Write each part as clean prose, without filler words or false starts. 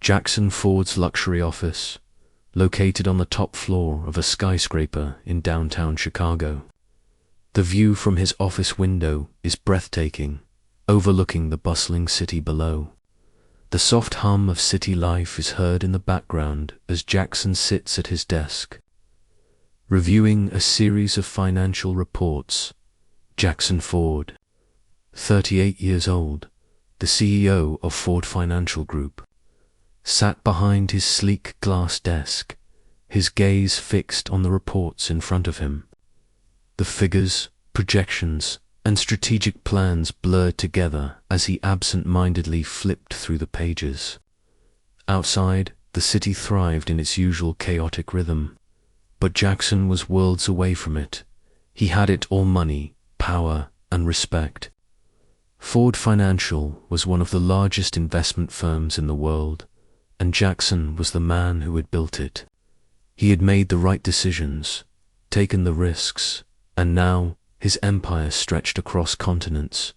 Jackson Ford's luxury office, located on the top floor of a skyscraper in downtown Chicago. The view from his office window is breathtaking, overlooking the bustling city below. The soft hum of city life is heard in the background as Jackson sits at his desk, reviewing a series of financial reports. Jackson Ford, 38 years old, the CEO of Ford Financial Group, sat behind his sleek glass desk, his gaze fixed on the reports in front of him. The figures, projections, and strategic plans blurred together as he absent-mindedly flipped through the pages. Outside, the city thrived in its usual chaotic rhythm, but Jackson was worlds away from it. He had it all: money, power, and respect. Ford Financial was one of the largest investment firms in the world, and Jackson was the man who had built it. He had made the right decisions, taken the risks, and now his empire stretched across continents.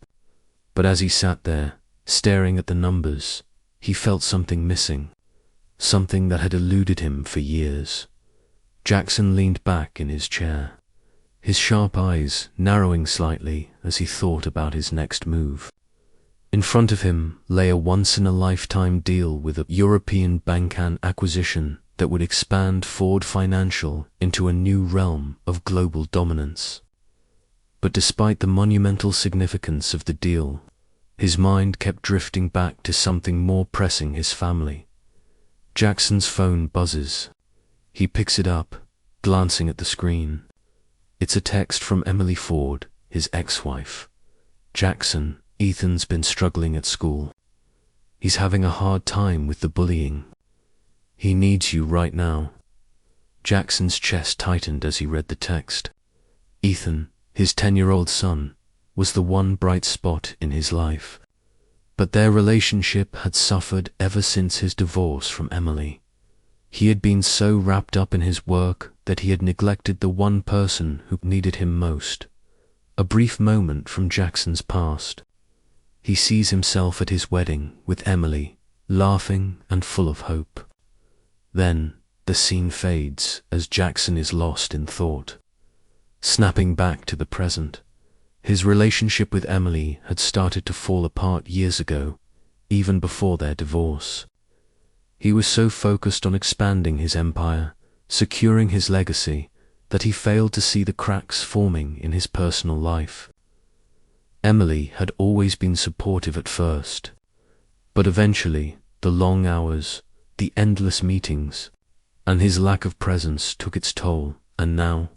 But as he sat there, staring at the numbers, he felt something missing, something that had eluded him for years. Jackson leaned back in his chair, his sharp eyes narrowing slightly as he thought about his next move. In front of him lay a once-in-a-lifetime deal with a European bank acquisition that would expand Ford Financial into a new realm of global dominance. But despite the monumental significance of the deal, his mind kept drifting back to something more pressing: his family. Jackson's phone buzzes. He picks it up, glancing at the screen. It's a text from Emily Ford, his ex-wife. "Jackson, Ethan's been struggling at school. He's having a hard time with the bullying. He needs you right now." Jackson's chest tightened as he read the text. Ethan, his 10-year-old son, was the one bright spot in his life. But their relationship had suffered ever since his divorce from Emily. He had been so wrapped up in his work that he had neglected the one person who needed him most. A brief moment from Jackson's past. He sees himself at his wedding with Emily, laughing and full of hope. Then the scene fades as Jackson is lost in thought. Snapping back to the present, his relationship with Emily had started to fall apart years ago, even before their divorce. He was so focused on expanding his empire, securing his legacy, that he failed to see the cracks forming in his personal life. Emily had always been supportive at first, but eventually the long hours, the endless meetings, and his lack of presence took its toll, and now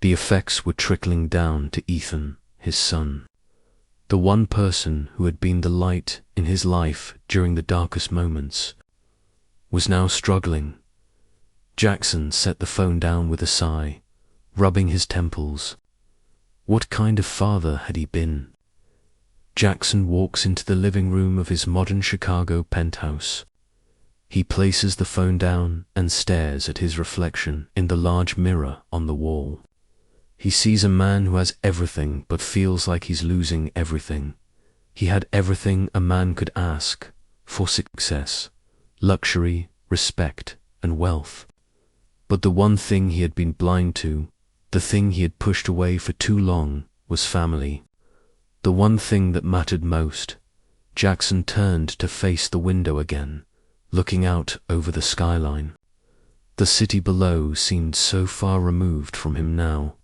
the effects were trickling down to Ethan, his son. The one person who had been the light in his life during the darkest moments was now struggling. Jackson set the phone down with a sigh, rubbing his temples. What kind of father had he been? Jackson walks into the living room of his modern Chicago penthouse. He places the phone down and stares at his reflection in the large mirror on the wall. He sees a man who has everything but feels like he's losing everything. He had everything a man could ask for: success, luxury, respect, and wealth. But the one thing he had been blind to, the thing he had pushed away for too long, was family. The one thing that mattered most. Jackson turned to face the window again, looking out over the skyline. The city below seemed so far removed from him now.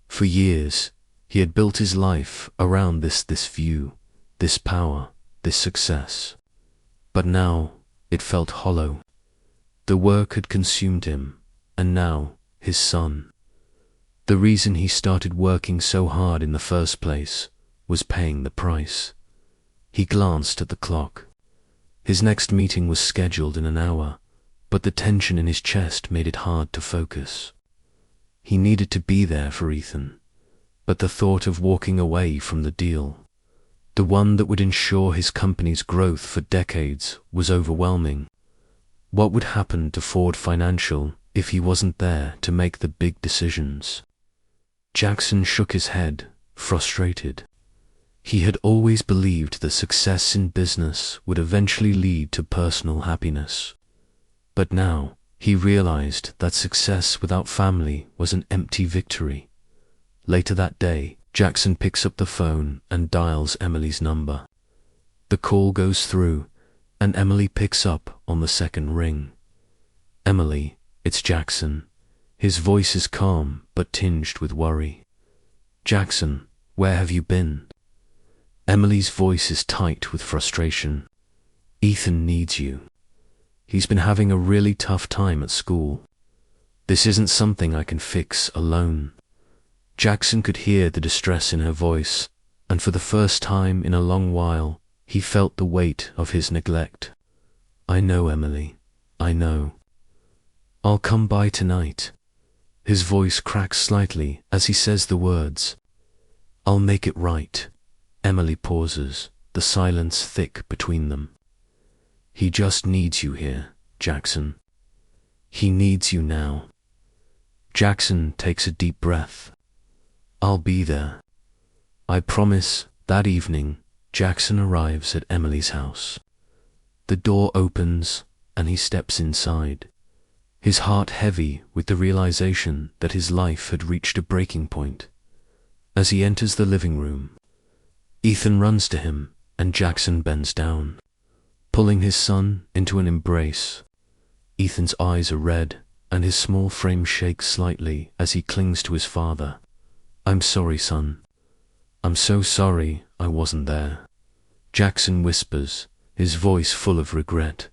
For years, he had built his life around this view, this power, this success. But now it felt hollow. The work had consumed him, and now his son. The reason he started working so hard in the first place was paying the price. He glanced at the clock. His next meeting was scheduled in an hour, but the tension in his chest made it hard to focus. He needed to be there for Ethan, but the thought of walking away from the deal, the one that would ensure his company's growth for decades, was overwhelming. What would happen to Ford Financial if he wasn't there to make the big decisions? Jackson shook his head, frustrated. He had always believed that success in business would eventually lead to personal happiness. But now, he realized that success without family was an empty victory. Later that day, Jackson picks up the phone and dials Emily's number. The call goes through, and Emily picks up on the second ring. "Emily, it's Jackson." His voice is calm but tinged with worry. "Jackson, where have you been?" Emily's voice is tight with frustration. "Ethan needs you. He's been having a really tough time at school. This isn't something I can fix alone." Jackson could hear the distress in her voice, and for the first time in a long while, he felt the weight of his neglect. "I know, Emily, I know. I'll come by tonight." His voice cracks slightly as he says the words. "I'll make it right." Emily pauses, the silence thick between them. "He just needs you here, Jackson. He needs you now." Jackson takes a deep breath. "I'll be there. I promise." That evening, Jackson arrives at Emily's house. The door opens and he steps inside, his heart heavy with the realization that his life had reached a breaking point. As he enters the living room, Ethan runs to him and Jackson bends down, pulling his son into an embrace. Ethan's eyes are red and his small frame shakes slightly as he clings to his father. "I'm sorry, son. I'm so sorry I wasn't there," Jackson whispers, his voice full of regret.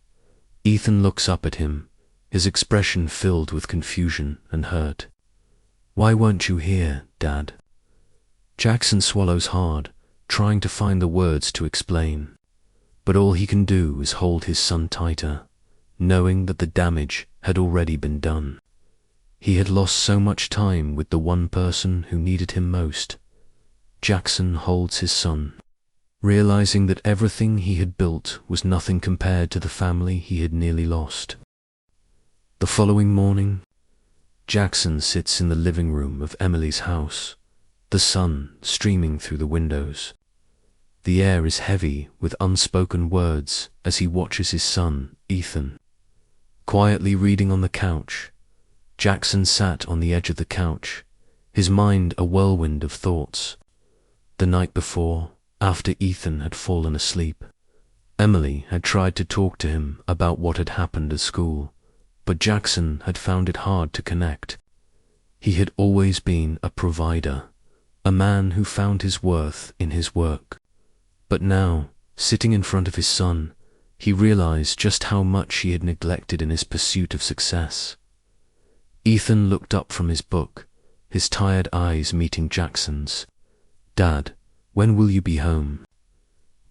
Ethan looks up at him, his expression filled with confusion and hurt. "Why weren't you here, Dad?" Jackson swallows hard, trying to find the words to explain. But all he can do is hold his son tighter, knowing that the damage had already been done. He had lost so much time with the one person who needed him most. Jackson holds his son, realizing that everything he had built was nothing compared to the family he had nearly lost. The following morning, Jackson sits in the living room of Emily's house, the sun streaming through the windows. The air is heavy with unspoken words as he watches his son, Ethan, quietly reading on the couch. Jackson sat on the edge of the couch, his mind a whirlwind of thoughts. The night before, after Ethan had fallen asleep, Emily had tried to talk to him about what had happened at school, but Jackson had found it hard to connect. He had always been a provider, a man who found his worth in his work. But now, sitting in front of his son, he realized just how much he had neglected in his pursuit of success. Ethan looked up from his book, his tired eyes meeting Jackson's. "Dad, when will you be home?"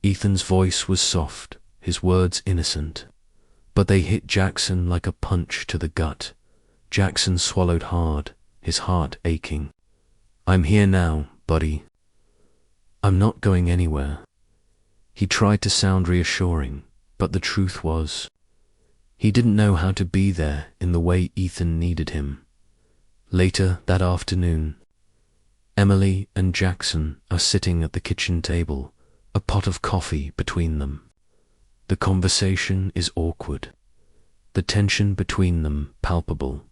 Ethan's voice was soft, his words innocent, but they hit Jackson like a punch to the gut. Jackson swallowed hard, his heart aching. "I'm here now, buddy. I'm not going anywhere." He tried to sound reassuring, but the truth was, he didn't know how to be there in the way Ethan needed him. Later that afternoon, Emily and Jackson are sitting at the kitchen table, a pot of coffee between them. The conversation is awkward, the tension between them palpable.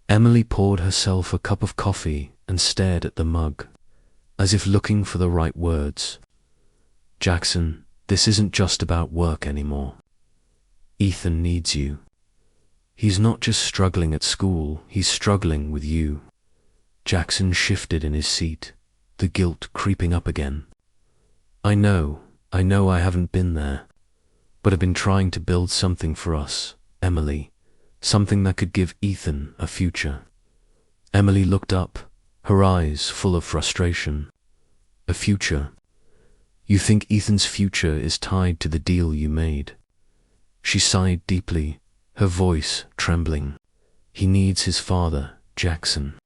Emily poured herself a cup of coffee and stared at the mug, as if looking for the right words. "Jackson, this isn't just about work anymore. Ethan needs you. He's not just struggling at school, he's struggling with you." Jackson shifted in his seat, the guilt creeping up again. I know I haven't been there, but I've been trying to build something for us, Emily, something that could give Ethan a future." Emily looked up, her eyes full of frustration. "A future? You think Ethan's future is tied to the deal you made?" She sighed deeply, her voice trembling. "He needs his father, Jackson.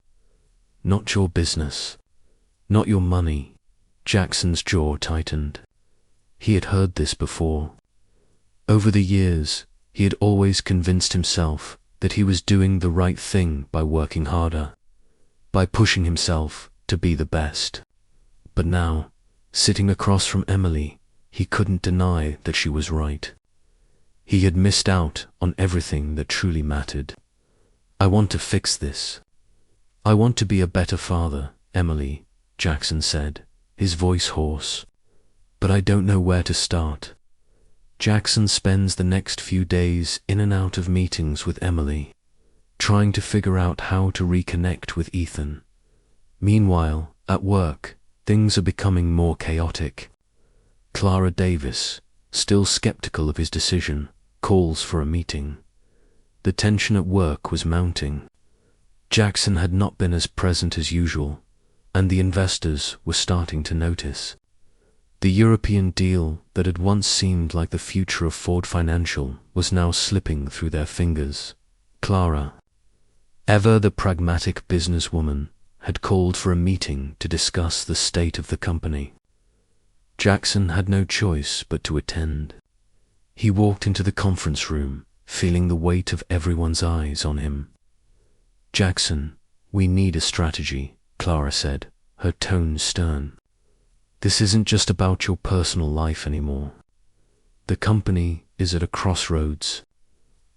Not your business, not your money." Jackson's jaw tightened. He had heard this before. Over the years, he had always convinced himself that he was doing the right thing by working harder, by pushing himself to be the best. But now, Sitting across from Emily, he couldn't deny that she was right. He had missed out on everything that truly mattered. I want to fix this. I want to be a better father, Emily, Jackson said, his voice hoarse. But I don't know where to start. Jackson spends the next few days in and out of meetings with Emily, trying to figure out how to reconnect with Ethan. Meanwhile, at work, things are becoming more chaotic. Clara Davis, still skeptical of his decision, calls for a meeting. The tension at work was mounting. Jackson had not been as present as usual, and the investors were starting to notice. The European deal that had once seemed like the future of Ford Financial was now slipping through their fingers. Clara, ever the pragmatic businesswoman, had called for a meeting to discuss the state of the company. Jackson had no choice but to attend. He walked into the conference room, feeling the weight of everyone's eyes on him. "Jackson, we need a strategy," Clara said, her tone stern. "This isn't just about your personal life anymore. The company is at a crossroads.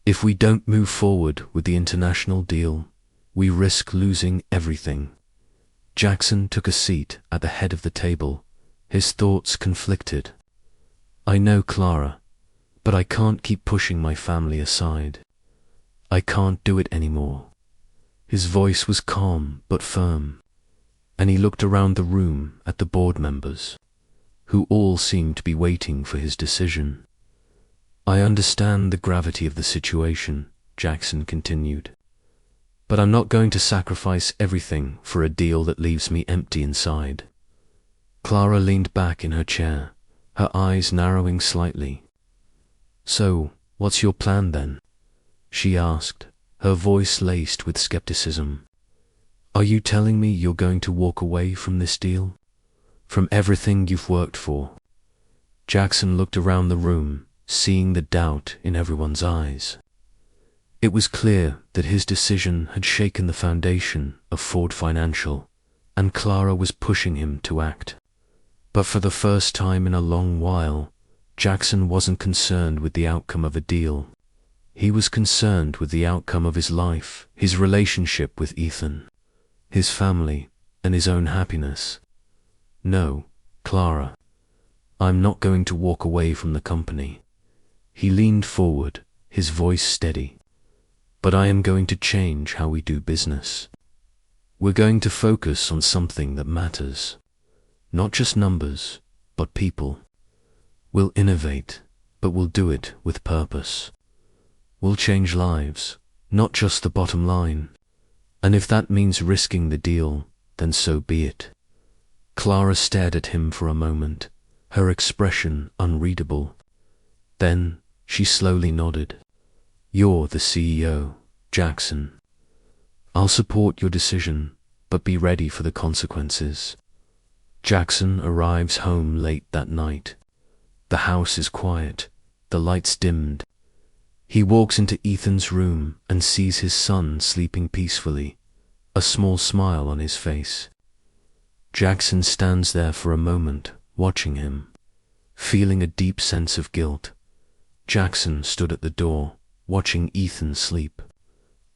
If we don't move forward with the international deal, we risk losing everything." Jackson took a seat at the head of the table, his thoughts conflicted. "I know, Clara, but I can't keep pushing my family aside. I can't do it anymore." His voice was calm but firm, and he looked around the room at the board members, who all seemed to be waiting for his decision. "I understand the gravity of the situation," Jackson continued, "but I'm not going to sacrifice everything for a deal that leaves me empty inside." Clara leaned back in her chair, her eyes narrowing slightly. "So, what's your plan then?" she asked, her voice laced with skepticism. "Are you telling me you're going to walk away from this deal? From everything you've worked for?" Jackson looked around the room, seeing the doubt in everyone's eyes. It was clear that his decision had shaken the foundation of Ford Financial, and Clara was pushing him to act. But for the first time in a long while, Jackson wasn't concerned with the outcome of a deal. He was concerned with the outcome of his life, his relationship with Ethan, his family, and his own happiness. "No, Clara, I'm not going to walk away from the company." He leaned forward, his voice steady. "But I am going to change how we do business. We're going to focus on something that matters. Not just numbers, but people. We'll innovate, but we'll do it with purpose. We'll change lives, not just the bottom line. And if that means risking the deal, then so be it." Clara stared at him for a moment, her expression unreadable. Then she slowly nodded. "You're the CEO, Jackson. I'll support your decision, but be ready for the consequences." Jackson arrives home late that night. The house is quiet, the lights dimmed. He walks into Ethan's room and sees his son sleeping peacefully, a small smile on his face. Jackson stands there for a moment, watching him, feeling a deep sense of guilt. Jackson stood at the door, watching Ethan sleep.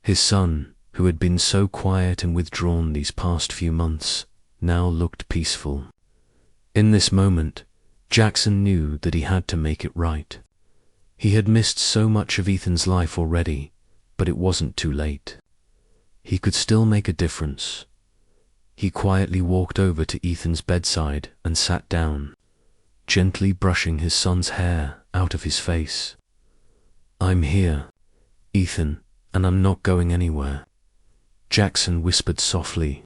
His son, who had been so quiet and withdrawn these past few months, now looked peaceful. In this moment, Jackson knew that he had to make it right. He had missed so much of Ethan's life already, but it wasn't too late. He could still make a difference. He quietly walked over to Ethan's bedside and sat down, gently brushing his son's hair out of his face. "I'm here, Ethan, and I'm not going anywhere," Jackson whispered softly,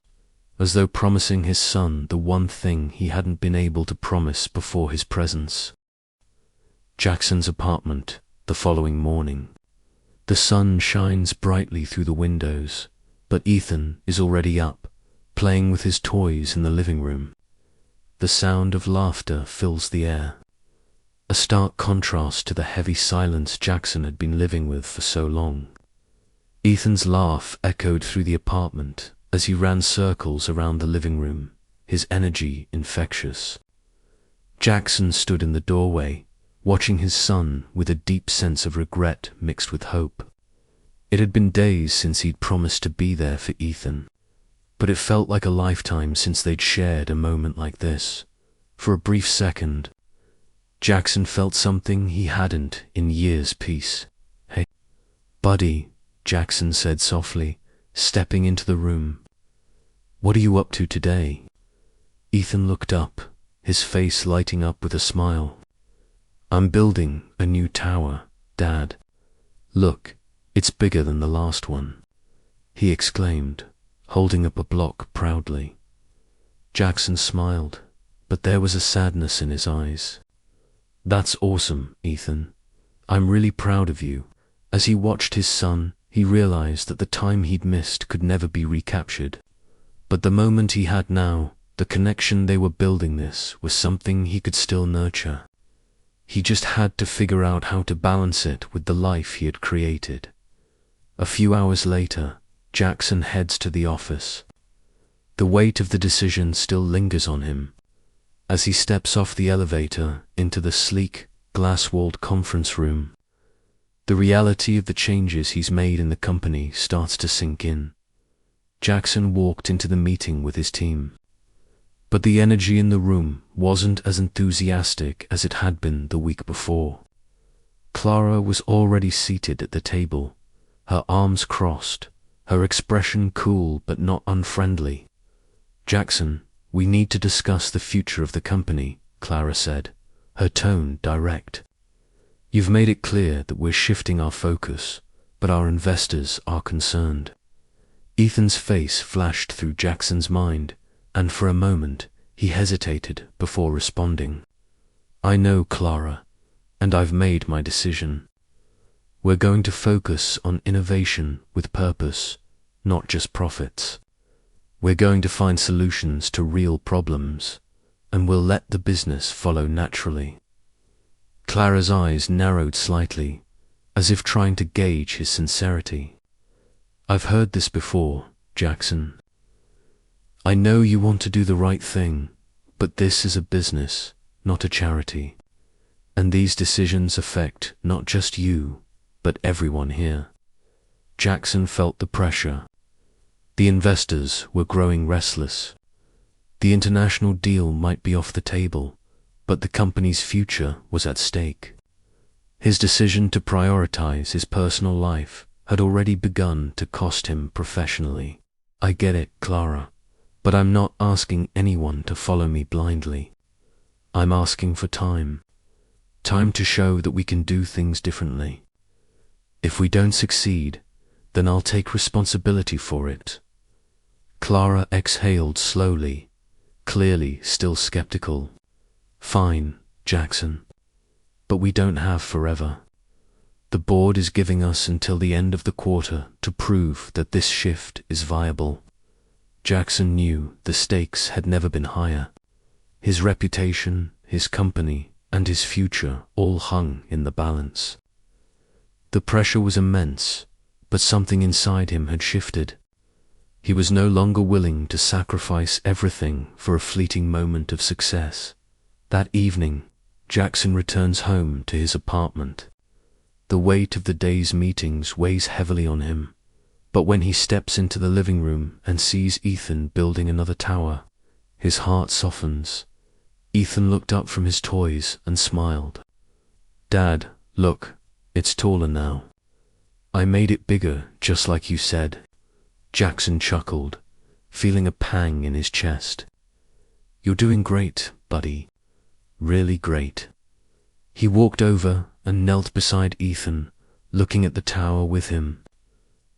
as though promising his son the one thing he hadn't been able to promise before his presence. Jackson's apartment, the following morning. The sun shines brightly through the windows, but Ethan is already up, playing with his toys in the living room. The sound of laughter fills the air, a stark contrast to the heavy silence Jackson had been living with for so long. Ethan's laugh echoed through the apartment as he ran circles around the living room, his energy infectious. Jackson stood in the doorway, watching his son with a deep sense of regret mixed with hope. It had been days since he'd promised to be there for Ethan, but it felt like a lifetime since they'd shared a moment like this. For a brief second, Jackson felt something he hadn't in years. Peace. "Hey, buddy," Jackson said softly, stepping into the room. "What are you up to today?" Ethan looked up, his face lighting up with a smile. "I'm building a new tower, Dad. Look, it's bigger than the last one," he exclaimed, holding up a block proudly. Jackson smiled, but there was a sadness in his eyes. "That's awesome, Ethan. I'm really proud of you." As he watched his son, he realized that the time he'd missed could never be recaptured. But the moment he had now, the connection they were building, this was something he could still nurture. He just had to figure out how to balance it with the life he had created. A few hours later, Jackson heads to the office. The weight of the decision still lingers on him. As he steps off the elevator into the sleek, glass-walled conference room, the reality of the changes he's made in the company starts to sink in. Jackson walked into the meeting with his team, but the energy in the room wasn't as enthusiastic as it had been the week before. Clara was already seated at the table, her arms crossed, her expression cool but not unfriendly. "Jackson, we need to discuss the future of the company," Clara said, her tone direct. "You've made it clear that we're shifting our focus, but our investors are concerned." Ethan's face flashed through Jackson's mind, and for a moment he hesitated before responding. "I know, Clara, and I've made my decision. We're going to focus on innovation with purpose, not just profits. We're going to find solutions to real problems, and we'll let the business follow naturally." Clara's eyes narrowed slightly, as if trying to gauge his sincerity. "I've heard this before, Jackson. I know you want to do the right thing, but this is a business, not a charity. And these decisions affect not just you, but everyone here." Jackson felt the pressure. The investors were growing restless. The international deal might be off the table, but the company's future was at stake. His decision to prioritize his personal life had already begun to cost him professionally. "I get it, Clara, but I'm not asking anyone to follow me blindly. I'm asking for time. Time to show that we can do things differently. If we don't succeed, then I'll take responsibility for it." Clara exhaled slowly, clearly still skeptical. "Fine, Jackson, but we don't have forever. The board is giving us until the end of the quarter to prove that this shift is viable." Jackson knew the stakes had never been higher. His reputation, his company, and his future all hung in the balance. The pressure was immense, but something inside him had shifted. He was no longer willing to sacrifice everything for a fleeting moment of success. That evening, Jackson returns home to his apartment. The weight of the day's meetings weighs heavily on him, but when he steps into the living room and sees Ethan building another tower, his heart softens. Ethan looked up from his toys and smiled. "Dad, look, it's taller now. I made it bigger, just like you said." Jackson chuckled, feeling a pang in his chest. "You're doing great, buddy. Really great." He walked over and knelt beside Ethan, looking at the tower with him.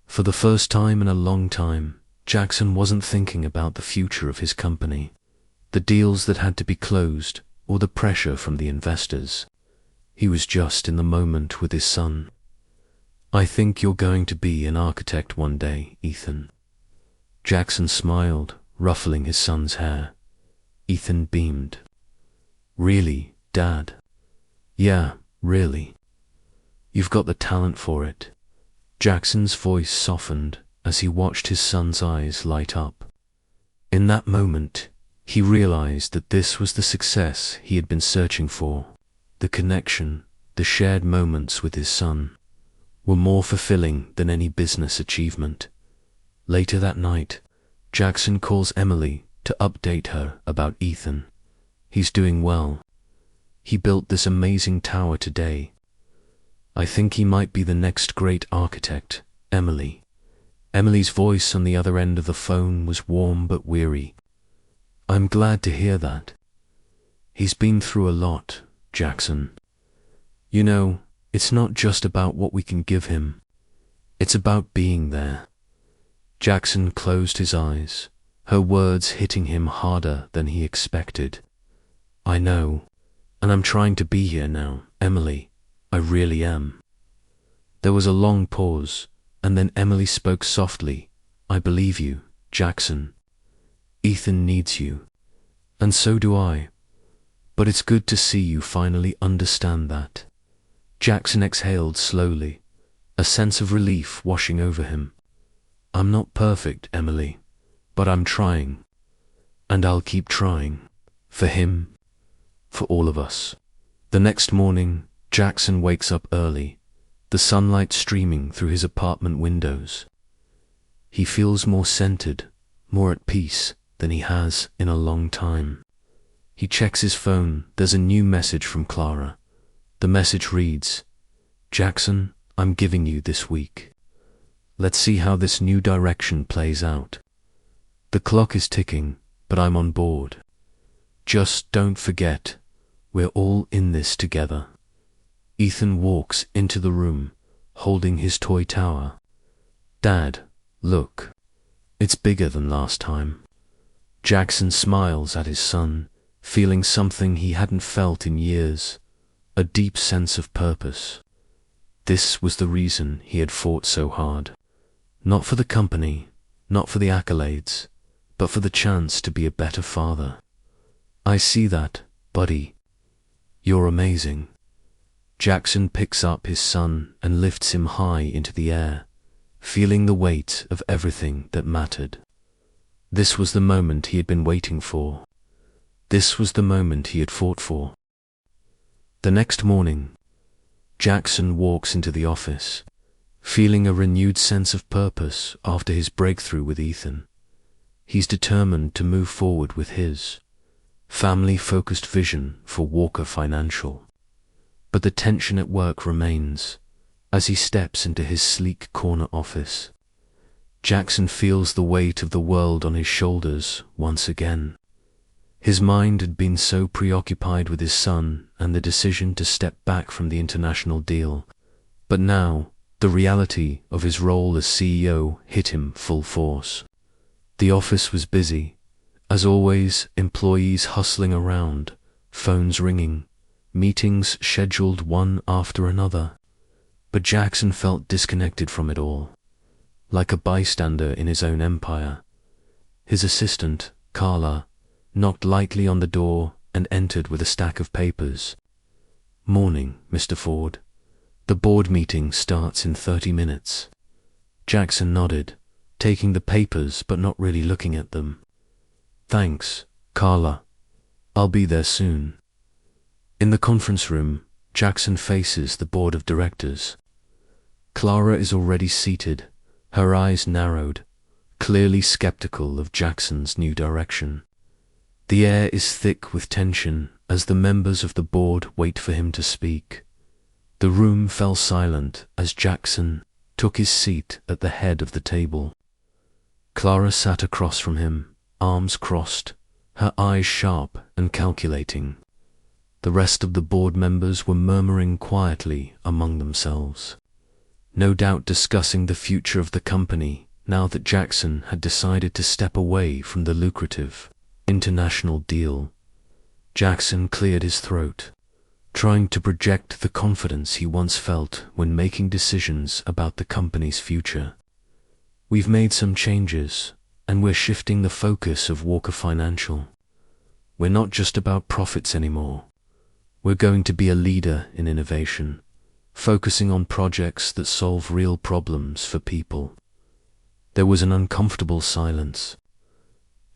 For the first time in a long time, Jackson wasn't thinking about the future of his company, the deals that had to be closed, or the pressure from the investors. He was just in the moment with his son. "I think you're going to be an architect one day, Ethan." Jackson smiled, ruffling his son's hair. Ethan beamed. "Really, Dad?" "Yeah, really. You've got the talent for it." Jackson's voice softened as he watched his son's eyes light up. In that moment, He realized that this was the success he had been searching for. The connection, the shared moments with his son, were more fulfilling than any business achievement. Later that night, Jackson calls Emily to update her about Ethan. He's doing well. He built this amazing tower today. I think he might be the next great architect, Emily. Emily's voice on the other end of the phone was warm but weary. I'm glad to hear that. He's been through a lot, Jackson. You know, it's not just about what we can give him. It's about being there. Jackson closed his eyes, her words hitting him harder than he expected. I know, and I'm trying to be here now, Emily. I really am. There was a long pause, and then Emily spoke softly. I believe you, Jackson. Ethan needs you, and so do I. But it's good to see you finally understand that. Jackson exhaled slowly, a sense of relief washing over him. I'm not perfect, Emily, but I'm trying. And I'll keep trying. For him, for all of us. The next morning, Jackson wakes up early, the sunlight streaming through his apartment windows. He feels more centered, more at peace than he has in a long time. He checks his phone. There's a new message from Clara. The message reads, Jackson, I'm giving you this week. Let's see how this new direction plays out. The clock is ticking, but I'm on board. Just don't forget, we're all in this together. Ethan walks into the room, holding his toy tower. Dad, look. It's bigger than last time. Jackson smiles at his son, feeling something he hadn't felt in years, a deep sense of purpose. This was the reason he had fought so hard. Not for the company, not for the accolades, but for the chance to be a better father. I see that, buddy. You're amazing. Jackson picks up his son and lifts him high into the air, feeling the weight of everything that mattered. This was the moment he had been waiting for. This was the moment he had fought for. The next morning, Jackson walks into the office, feeling a renewed sense of purpose after his breakthrough with Ethan. He's determined to move forward with his family-focused vision for Walker Financial. But the tension at work remains as he steps into his sleek corner office. Jackson feels the weight of the world on his shoulders once again. His mind had been so preoccupied with his son and the decision to step back from the international deal, but now the reality of his role as CEO hit him full force. The office was busy. As always, employees hustling around, phones ringing, meetings scheduled one after another. But Jackson felt disconnected from it all, like a bystander in his own empire. His assistant, Carla, knocked lightly on the door and entered with a stack of papers. Morning, Mr. Ford. The board meeting starts in 30 minutes. Jackson nodded, taking the papers but not really looking at them. Thanks, Carla. I'll be there soon. In the conference room, Jackson faces the board of directors. Clara is already seated, her eyes narrowed, clearly skeptical of Jackson's new direction. The air is thick with tension as the members of the board wait for him to speak. The room fell silent as Jackson took his seat at the head of the table. Clara sat across from him, arms crossed, her eyes sharp and calculating. The rest of the board members were murmuring quietly among themselves, no doubt discussing the future of the company now that Jackson had decided to step away from the lucrative international deal. Jackson cleared his throat, trying to project the confidence he once felt when making decisions about the company's future. We've made some changes, and we're shifting the focus of Walker Financial. We're not just about profits anymore. We're going to be a leader in innovation, focusing on projects that solve real problems for people. There was an uncomfortable silence.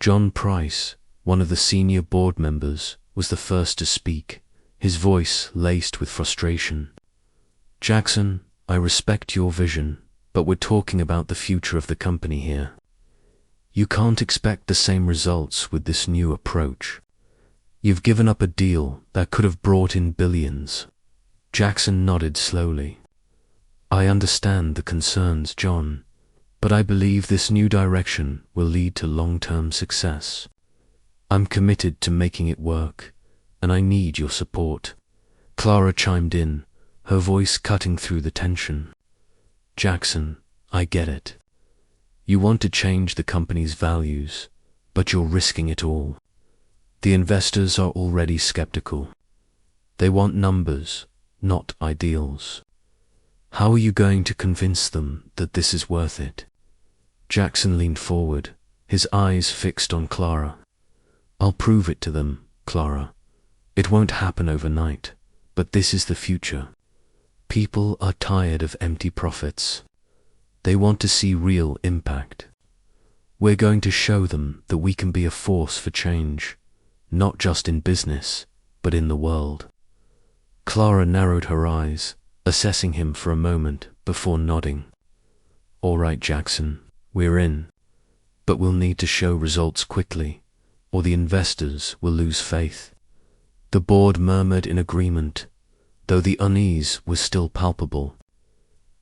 John Price, one of the senior board members, was the first to speak, his voice laced with frustration. "Jackson, I respect your vision, but we're talking about the future of the company here. You can't expect the same results with this new approach. You've given up a deal that could have brought in billions." Jackson nodded slowly. "I understand the concerns, John, but I believe this new direction will lead to long-term success. I'm committed to making it work, and I need your support." Clara chimed in, her voice cutting through the tension. "Jackson, I get it. You want to change the company's values, but you're risking it all. The investors are already skeptical. They want numbers, not ideals. How are you going to convince them that this is worth it?" Jackson leaned forward, his eyes fixed on Clara. "I'll prove it to them, Clara. It won't happen overnight, but this is the future. People are tired of empty profits. They want to see real impact. We're going to show them that we can be a force for change, not just in business, but in the world." Clara narrowed her eyes, assessing him for a moment before nodding. "All right, Jackson, we're in. But we'll need to show results quickly, or the investors will lose faith." The board murmured in agreement, though the unease was still palpable.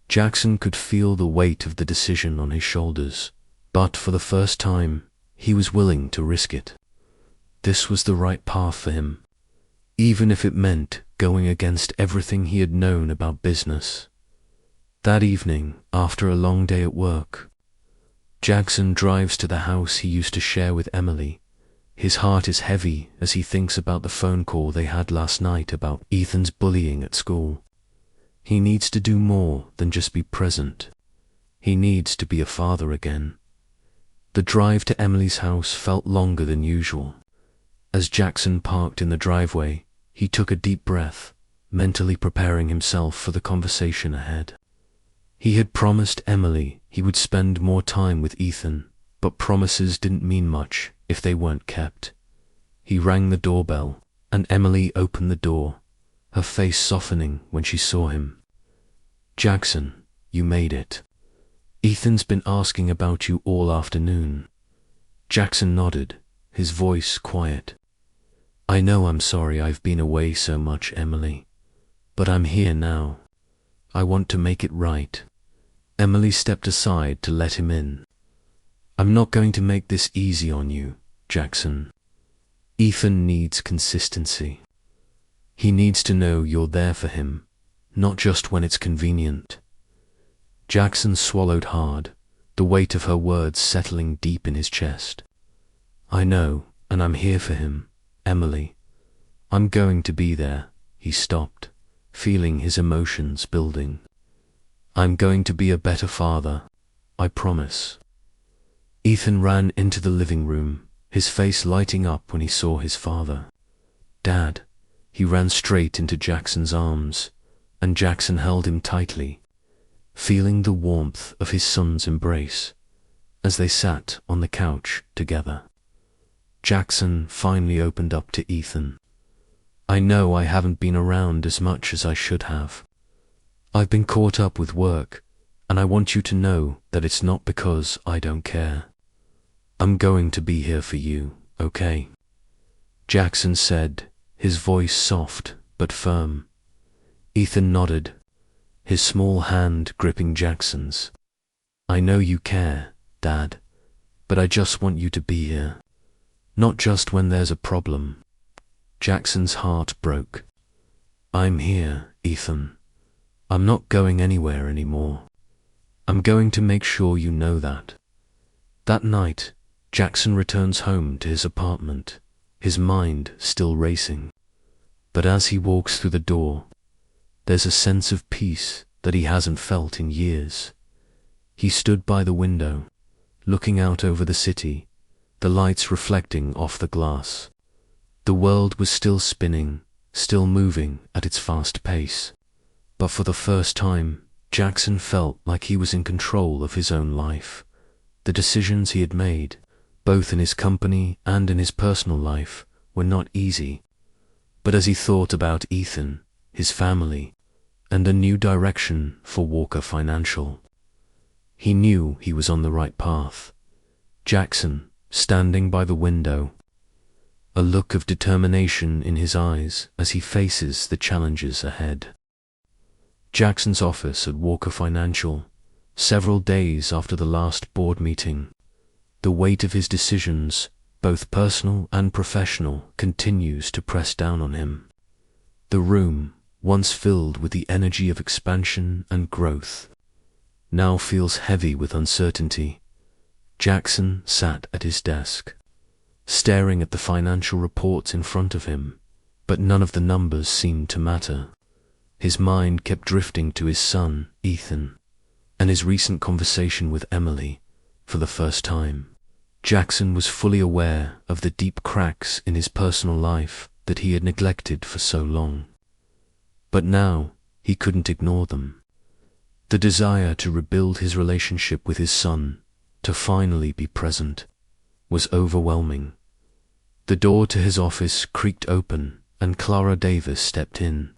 Jackson could feel the weight of the decision on his shoulders, but for the first time, he was willing to risk it. This was the right path for him, even if it meant going against everything he had known about business. That evening, after a long day at work, Jackson drives to the house he used to share with Emily. His heart is heavy as he thinks about the phone call they had last night about Ethan's bullying at school. He needs to do more than just be present. He needs to be a father again. The drive to Emily's house felt longer than usual. As Jackson parked in the driveway, he took a deep breath, mentally preparing himself for the conversation ahead. He had promised Emily he would spend more time with Ethan, but promises didn't mean much if they weren't kept. He rang the doorbell, and Emily opened the door, her face softening when she saw him. "Jackson, you made it. Ethan's been asking about you all afternoon." Jackson nodded, his voice quiet. "I know I'm sorry I've been away so much, Emily, but I'm here now. I want to make it right." Emily stepped aside to let him in. "I'm not going to make this easy on you, Jackson. Ethan needs consistency. He needs to know you're there for him, not just when it's convenient." Jackson swallowed hard, the weight of her words settling deep in his chest. "I know, and I'm here for him, Emily. I'm going to be there." He stopped, feeling his emotions building. "I'm going to be a better father, I promise." Ethan ran into the living room, his face lighting up when he saw his father. "Dad." He ran straight into Jackson's arms, and Jackson held him tightly, feeling the warmth of his son's embrace as they sat on the couch together. Jackson finally opened up to Ethan. "I know I haven't been around as much as I should have. I've been caught up with work, and I want you to know that it's not because I don't care. I'm going to be here for you, okay?" Jackson said, his voice soft but firm. Ethan nodded, his small hand gripping Jackson's. "I know you care, Dad, but I just want you to be here. Not just when there's a problem." Jackson's heart broke. "I'm here, Ethan. I'm not going anywhere anymore. I'm going to make sure you know that." That night, Jackson returns home to his apartment, his mind still racing. But as he walks through the door, there's a sense of peace that he hasn't felt in years. He stood by the window, looking out over the city, the lights reflecting off the glass. The world was still spinning, still moving at its fast pace. But for the first time, Jackson felt like he was in control of his own life. The decisions he had made, both in his company and in his personal life, were not easy. But as he thought about Ethan, his family, and a new direction for Walker Financial, he knew he was on the right path. Jackson, standing by the window, a look of determination in his eyes as he faces the challenges ahead. Jackson's office at Walker Financial, several days after the last board meeting. The weight of his decisions, both personal and professional, continues to press down on him. The room, once filled with the energy of expansion and growth, now feels heavy with uncertainty. Jackson sat at his desk, staring at the financial reports in front of him, but none of the numbers seemed to matter. His mind kept drifting to his son, Ethan, and his recent conversation with Emily. For the first time, Jackson was fully aware of the deep cracks in his personal life that he had neglected for so long. But now, he couldn't ignore them. The desire to rebuild his relationship with his son, to finally be present, was overwhelming. The door to his office creaked open, and Clara Davis stepped in.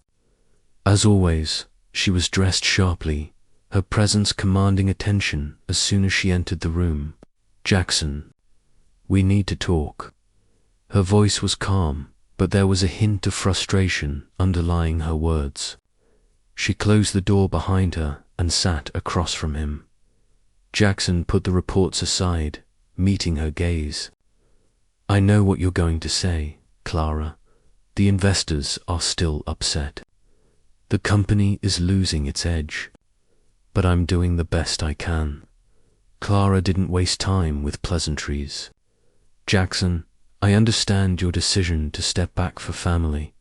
As always, she was dressed sharply, her presence commanding attention as soon as she entered the room. "Jackson, we need to talk." Her voice was calm, but there was a hint of frustration underlying her words. She closed the door behind her and sat across from him. Jackson put the reports aside, meeting her gaze. "I know what you're going to say, Clara. The investors are still upset. The company is losing its edge. But I'm doing the best I can." Clara didn't waste time with pleasantries. "Jackson, I understand your decision to step back for family,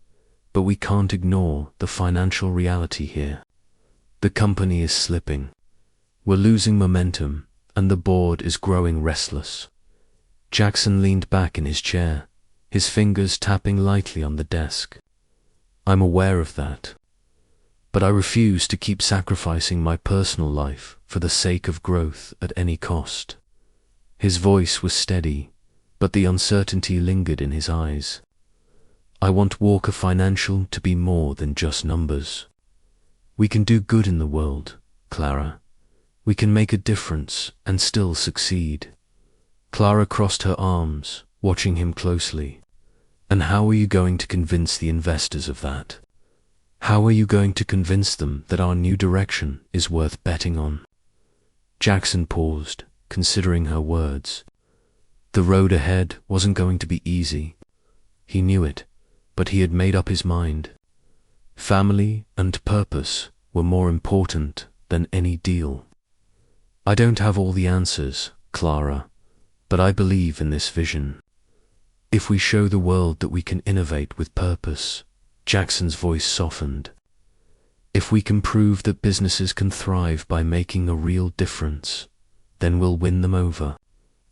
but we can't ignore the financial reality here. The company is slipping. We're losing momentum, and the board is growing restless." Jackson leaned back in his chair, his fingers tapping lightly on the desk. "I'm aware of that. But I refuse to keep sacrificing my personal life for the sake of growth at any cost." His voice was steady, but the uncertainty lingered in his eyes. "I want Walker Financial to be more than just numbers. We can do good in the world, Clara. We can make a difference and still succeed." Clara crossed her arms, watching him closely. "And how are you going to convince the investors of that? How are you going to convince them that our new direction is worth betting on?" Jackson paused, considering her words. The road ahead wasn't going to be easy. He knew it, but he had made up his mind. Family and purpose were more important than any deal. "I don't have all the answers, Clara, but I believe in this vision. If we show the world that we can innovate with purpose," Jackson's voice softened. "If we can prove that businesses can thrive by making a real difference, then we'll win them over.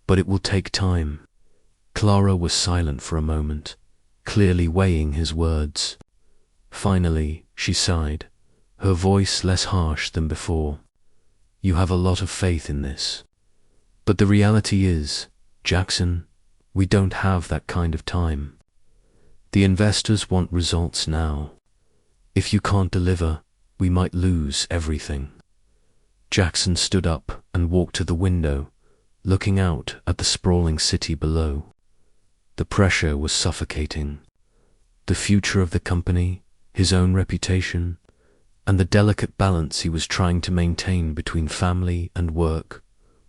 But it will take time." Clara was silent for a moment, clearly weighing his words. Finally, she sighed, her voice less harsh than before. "You have a lot of faith in this. But the reality is, Jackson, we don't have that kind of time. The investors want results now. If you can't deliver, we might lose everything." Jackson stood up and walked to the window, looking out at the sprawling city below. The pressure was suffocating. The future of the company, his own reputation, and the delicate balance he was trying to maintain between family and work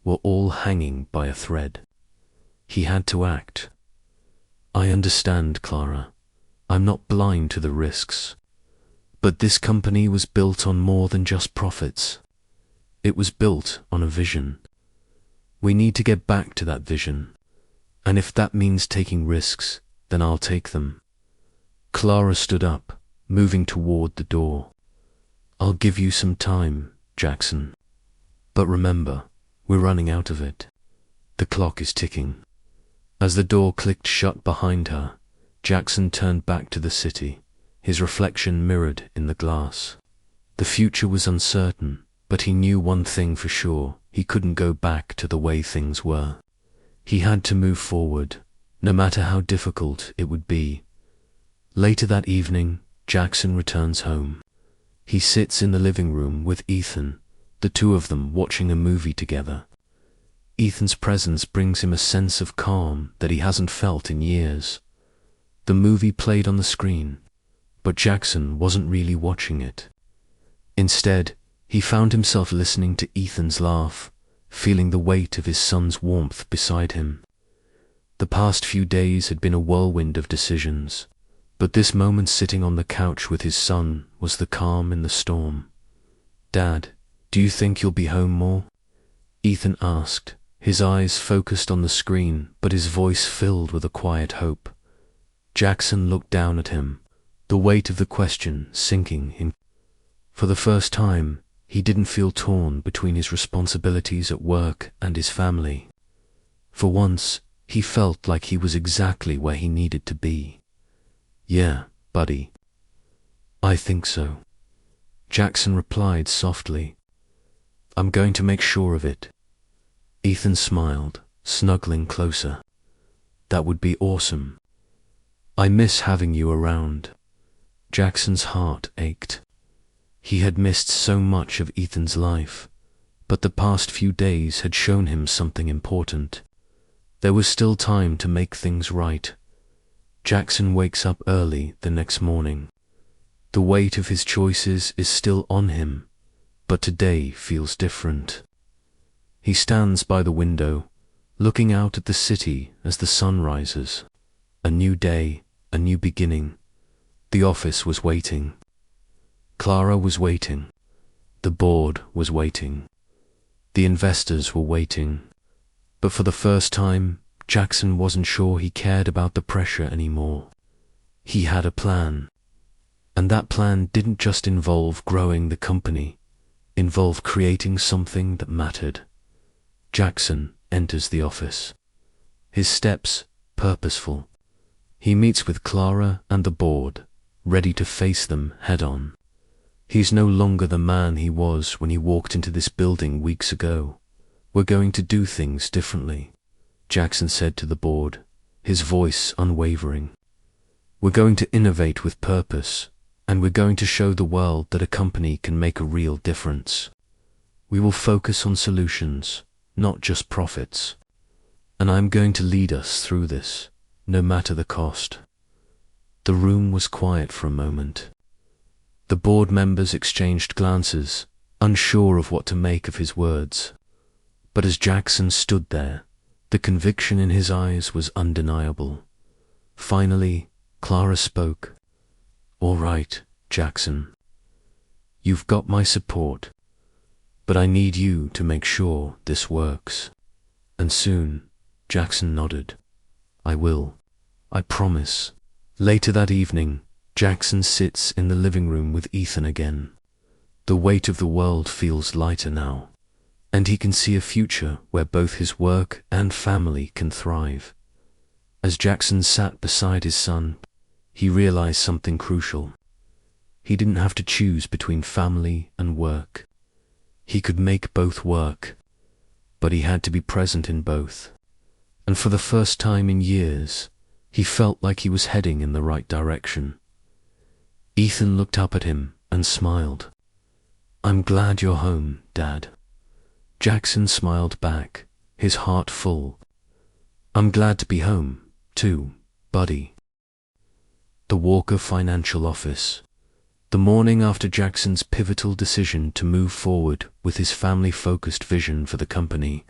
were all hanging by a thread. He had to act. "I understand, Clara. I'm not blind to the risks. But this company was built on more than just profits. It was built on a vision. We need to get back to that vision. And if that means taking risks, then I'll take them." Clara stood up, moving toward the door. "I'll give you some time, Jackson. But remember, we're running out of it. The clock is ticking." As the door clicked shut behind her, Jackson turned back to the city, his reflection mirrored in the glass. The future was uncertain, but he knew one thing for sure: he couldn't go back to the way things were. He had to move forward, no matter how difficult it would be. Later that evening, Jackson returns home. He sits in the living room with Ethan, the two of them watching a movie together. Ethan's presence brings him a sense of calm that he hasn't felt in years. The movie played on the screen, but Jackson wasn't really watching it. Instead, he found himself listening to Ethan's laugh, feeling the weight of his son's warmth beside him. The past few days had been a whirlwind of decisions, but this moment sitting on the couch with his son was the calm in the storm. "Dad, do you think you'll be home more?" Ethan asked, his eyes focused on the screen, but his voice filled with a quiet hope. Jackson looked down at him, the weight of the question sinking in. For the first time, he didn't feel torn between his responsibilities at work and his family. For once, he felt like he was exactly where he needed to be. "Yeah, buddy. I think so," Jackson replied softly. "I'm going to make sure of it." Ethan smiled, snuggling closer. "That would be awesome. I miss having you around." Jackson's heart ached. He had missed so much of Ethan's life, but the past few days had shown him something important. There was still time to make things right. Jackson wakes up early the next morning. The weight of his choices is still on him, but today feels different. He stands by the window, looking out at the city as the sun rises. A new day, a new beginning. The office was waiting. Clara was waiting. The board was waiting. The investors were waiting. But for the first time, Jackson wasn't sure he cared about the pressure anymore. He had a plan. And that plan didn't just involve growing the company, involved creating something that mattered. Jackson enters the office. His steps purposeful. He meets with Clara and the board, ready to face them head-on. He's no longer the man he was when he walked into this building weeks ago. "We're going to do things differently," Jackson said to the board, his voice unwavering. "We're going to innovate with purpose, and we're going to show the world that a company can make a real difference. We will focus on solutions, not just profits. And I'm going to lead us through this, no matter the cost." The room was quiet for a moment. The board members exchanged glances, unsure of what to make of his words. But as Jackson stood there, the conviction in his eyes was undeniable. Finally, Clara spoke. "All right, Jackson. You've got my support, but I need you to make sure this works." "And soon," Jackson nodded. "I will. I promise." Later that evening, Jackson sits in the living room with Ethan again. The weight of the world feels lighter now, and he can see a future where both his work and family can thrive. As Jackson sat beside his son, he realized something crucial. He didn't have to choose between family and work. He could make both work, but he had to be present in both. And for the first time in years, he felt like he was heading in the right direction. Ethan looked up at him and smiled. "I'm glad you're home, Dad." Jackson smiled back, his heart full. "I'm glad to be home, too, buddy." The Walker Financial Office. The morning after Jackson's pivotal decision to move forward with his family-focused vision for the company,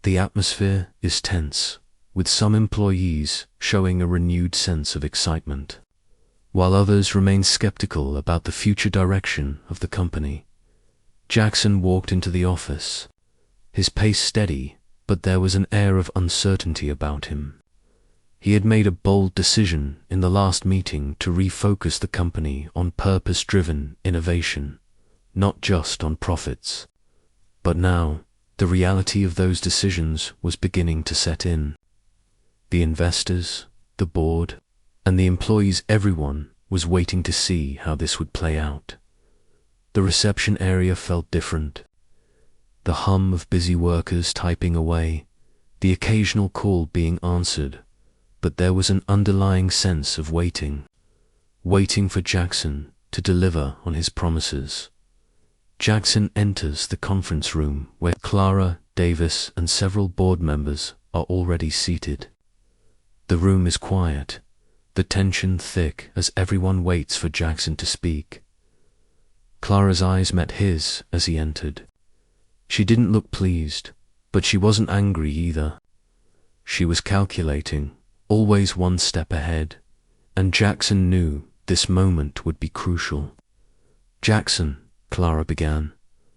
the atmosphere is tense, with some employees showing a renewed sense of excitement, while others remain skeptical about the future direction of the company. Jackson walked into the office, his pace steady, but there was an air of uncertainty about him. He had made a bold decision in the last meeting to refocus the company on purpose-driven innovation, not just on profits. But now, the reality of those decisions was beginning to set in. The investors, the board, and the employees, everyone was waiting to see how this would play out. The reception area felt different. The hum of busy workers typing away, the occasional call being answered, but there was an underlying sense of waiting for Jackson to deliver on his promises. Jackson enters the conference room where Clara, Davis, and several board members are already seated. The room is quiet, the tension thick as everyone waits for Jackson to speak. Clara's eyes met his as he entered. She didn't look pleased, but she wasn't angry either. She was calculating, always one step ahead, and Jackson knew this moment would be crucial. "Jackson," Clara began,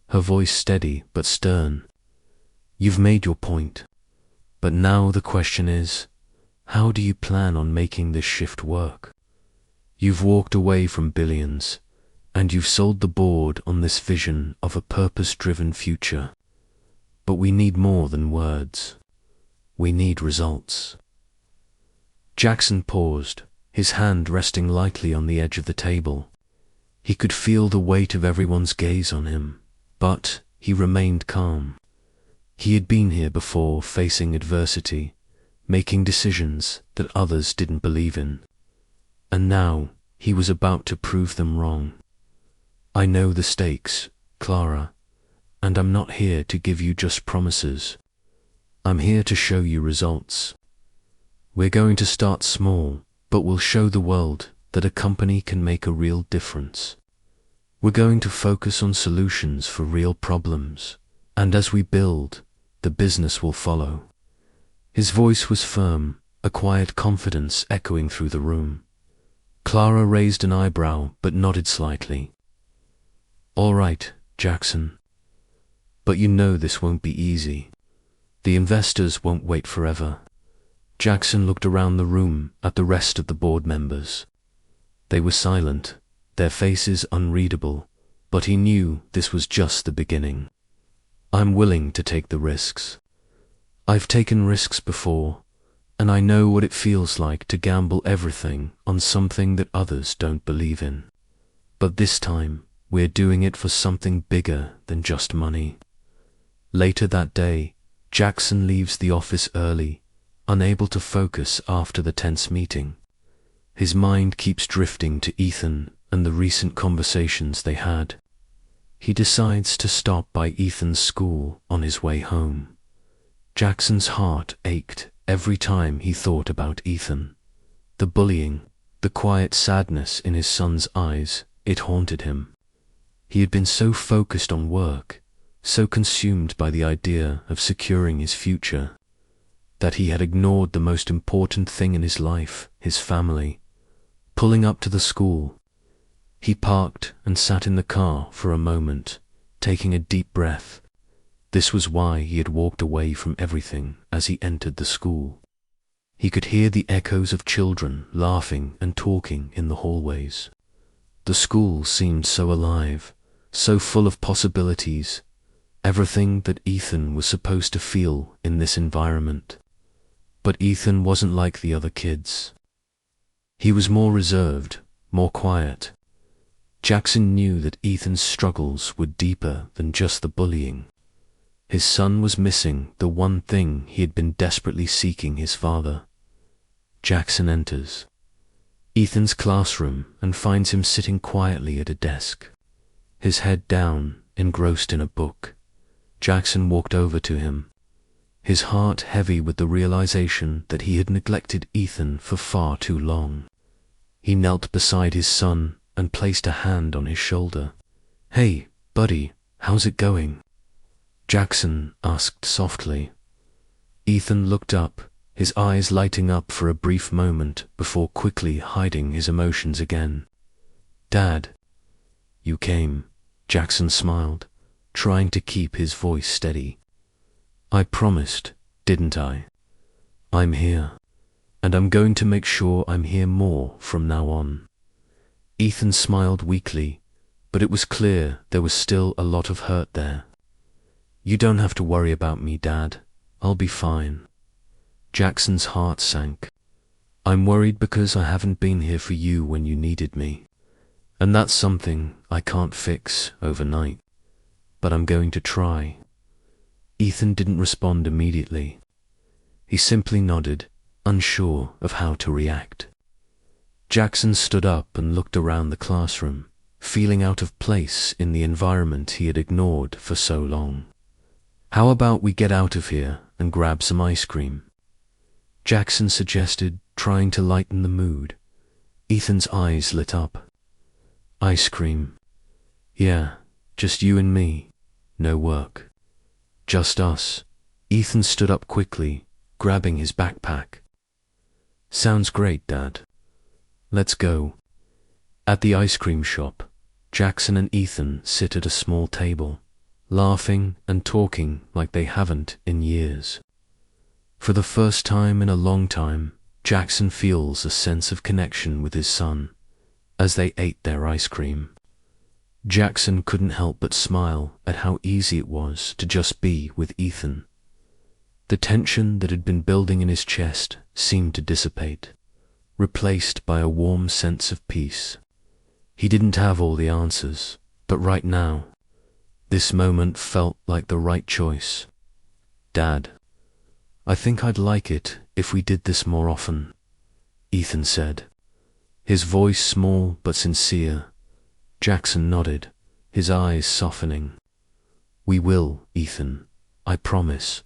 her voice steady but stern, "you've made your point. But now the question is, how do you plan on making this shift work? You've walked away from billions, and you've sold the board on this vision of a purpose-driven future. But we need more than words. We need results." Jackson paused, his hand resting lightly on the edge of the table. He could feel the weight of everyone's gaze on him, but he remained calm. He had been here before, facing adversity, making decisions that others didn't believe in. And now he was about to prove them wrong. "I know the stakes, Clara, and I'm not here to give you just promises. I'm here to show you results. We're going to start small, but we'll show the world that a company can make a real difference. We're going to focus on solutions for real problems, and as we build, the business will follow." His voice was firm, a quiet confidence echoing through the room. Clara raised an eyebrow but nodded slightly. "All right, Jackson. But you know this won't be easy. The investors won't wait forever." Jackson looked around the room at the rest of the board members. They were silent, their faces unreadable, but he knew this was just the beginning. "I'm willing to take the risks. I've taken risks before, and I know what it feels like to gamble everything on something that others don't believe in. But this time, we're doing it for something bigger than just money." Later that day, Jackson leaves the office early, unable to focus after the tense meeting. His mind keeps drifting to Ethan and the recent conversations they had. He decides to stop by Ethan's school on his way home. Jackson's heart ached every time he thought about Ethan. The bullying, the quiet sadness in his son's eyes, it haunted him. He had been so focused on work, so consumed by the idea of securing his future, that he had ignored the most important thing in his life, his family. Pulling up to the school, he parked and sat in the car for a moment, taking a deep breath. This was why he had walked away from everything as he entered the school. He could hear the echoes of children laughing and talking in the hallways. The school seemed so alive, so full of possibilities, everything that Ethan was supposed to feel in this environment. But Ethan wasn't like the other kids. He was more reserved, more quiet. Jackson knew that Ethan's struggles were deeper than just the bullying. His son was missing the one thing he had been desperately seeking, his father. Jackson enters Ethan's classroom and finds him sitting quietly at a desk, his head down, engrossed in a book. Jackson walked over to him, his heart heavy with the realization that he had neglected Ethan for far too long. He knelt beside his son and placed a hand on his shoulder. "Hey, buddy, how's it going?" Jackson asked softly. Ethan looked up, his eyes lighting up for a brief moment before quickly hiding his emotions again. "Dad, you came," Jackson smiled, trying to keep his voice steady. "I promised, didn't I? I'm here, and I'm going to make sure I'm here more from now on." Ethan smiled weakly, but it was clear there was still a lot of hurt there. "You don't have to worry about me, Dad. I'll be fine." Jackson's heart sank. "I'm worried because I haven't been here for you when you needed me. And that's something I can't fix overnight. But I'm going to try." Ethan didn't respond immediately. He simply nodded, unsure of how to react. Jackson stood up and looked around the classroom, feeling out of place in the environment he had ignored for so long. "How about we get out of here and grab some ice cream?" Jackson suggested, trying to lighten the mood. Ethan's eyes lit up. "Ice cream? Yeah, just you and me. No work." "Just us." Ethan stood up quickly, grabbing his backpack. "Sounds great, Dad. Let's go." At the ice cream shop, Jackson and Ethan sit at a small table, laughing and talking like they haven't in years. For the first time in a long time, Jackson feels a sense of connection with his son as they ate their ice cream. Jackson couldn't help but smile at how easy it was to just be with Ethan. The tension that had been building in his chest seemed to dissipate, replaced by a warm sense of peace. He didn't have all the answers, but right now, this moment felt like the right choice. "Dad, I think I'd like it if we did this more often," Ethan said, his voice small but sincere. Jackson nodded, his eyes softening. "We will, Ethan, I promise."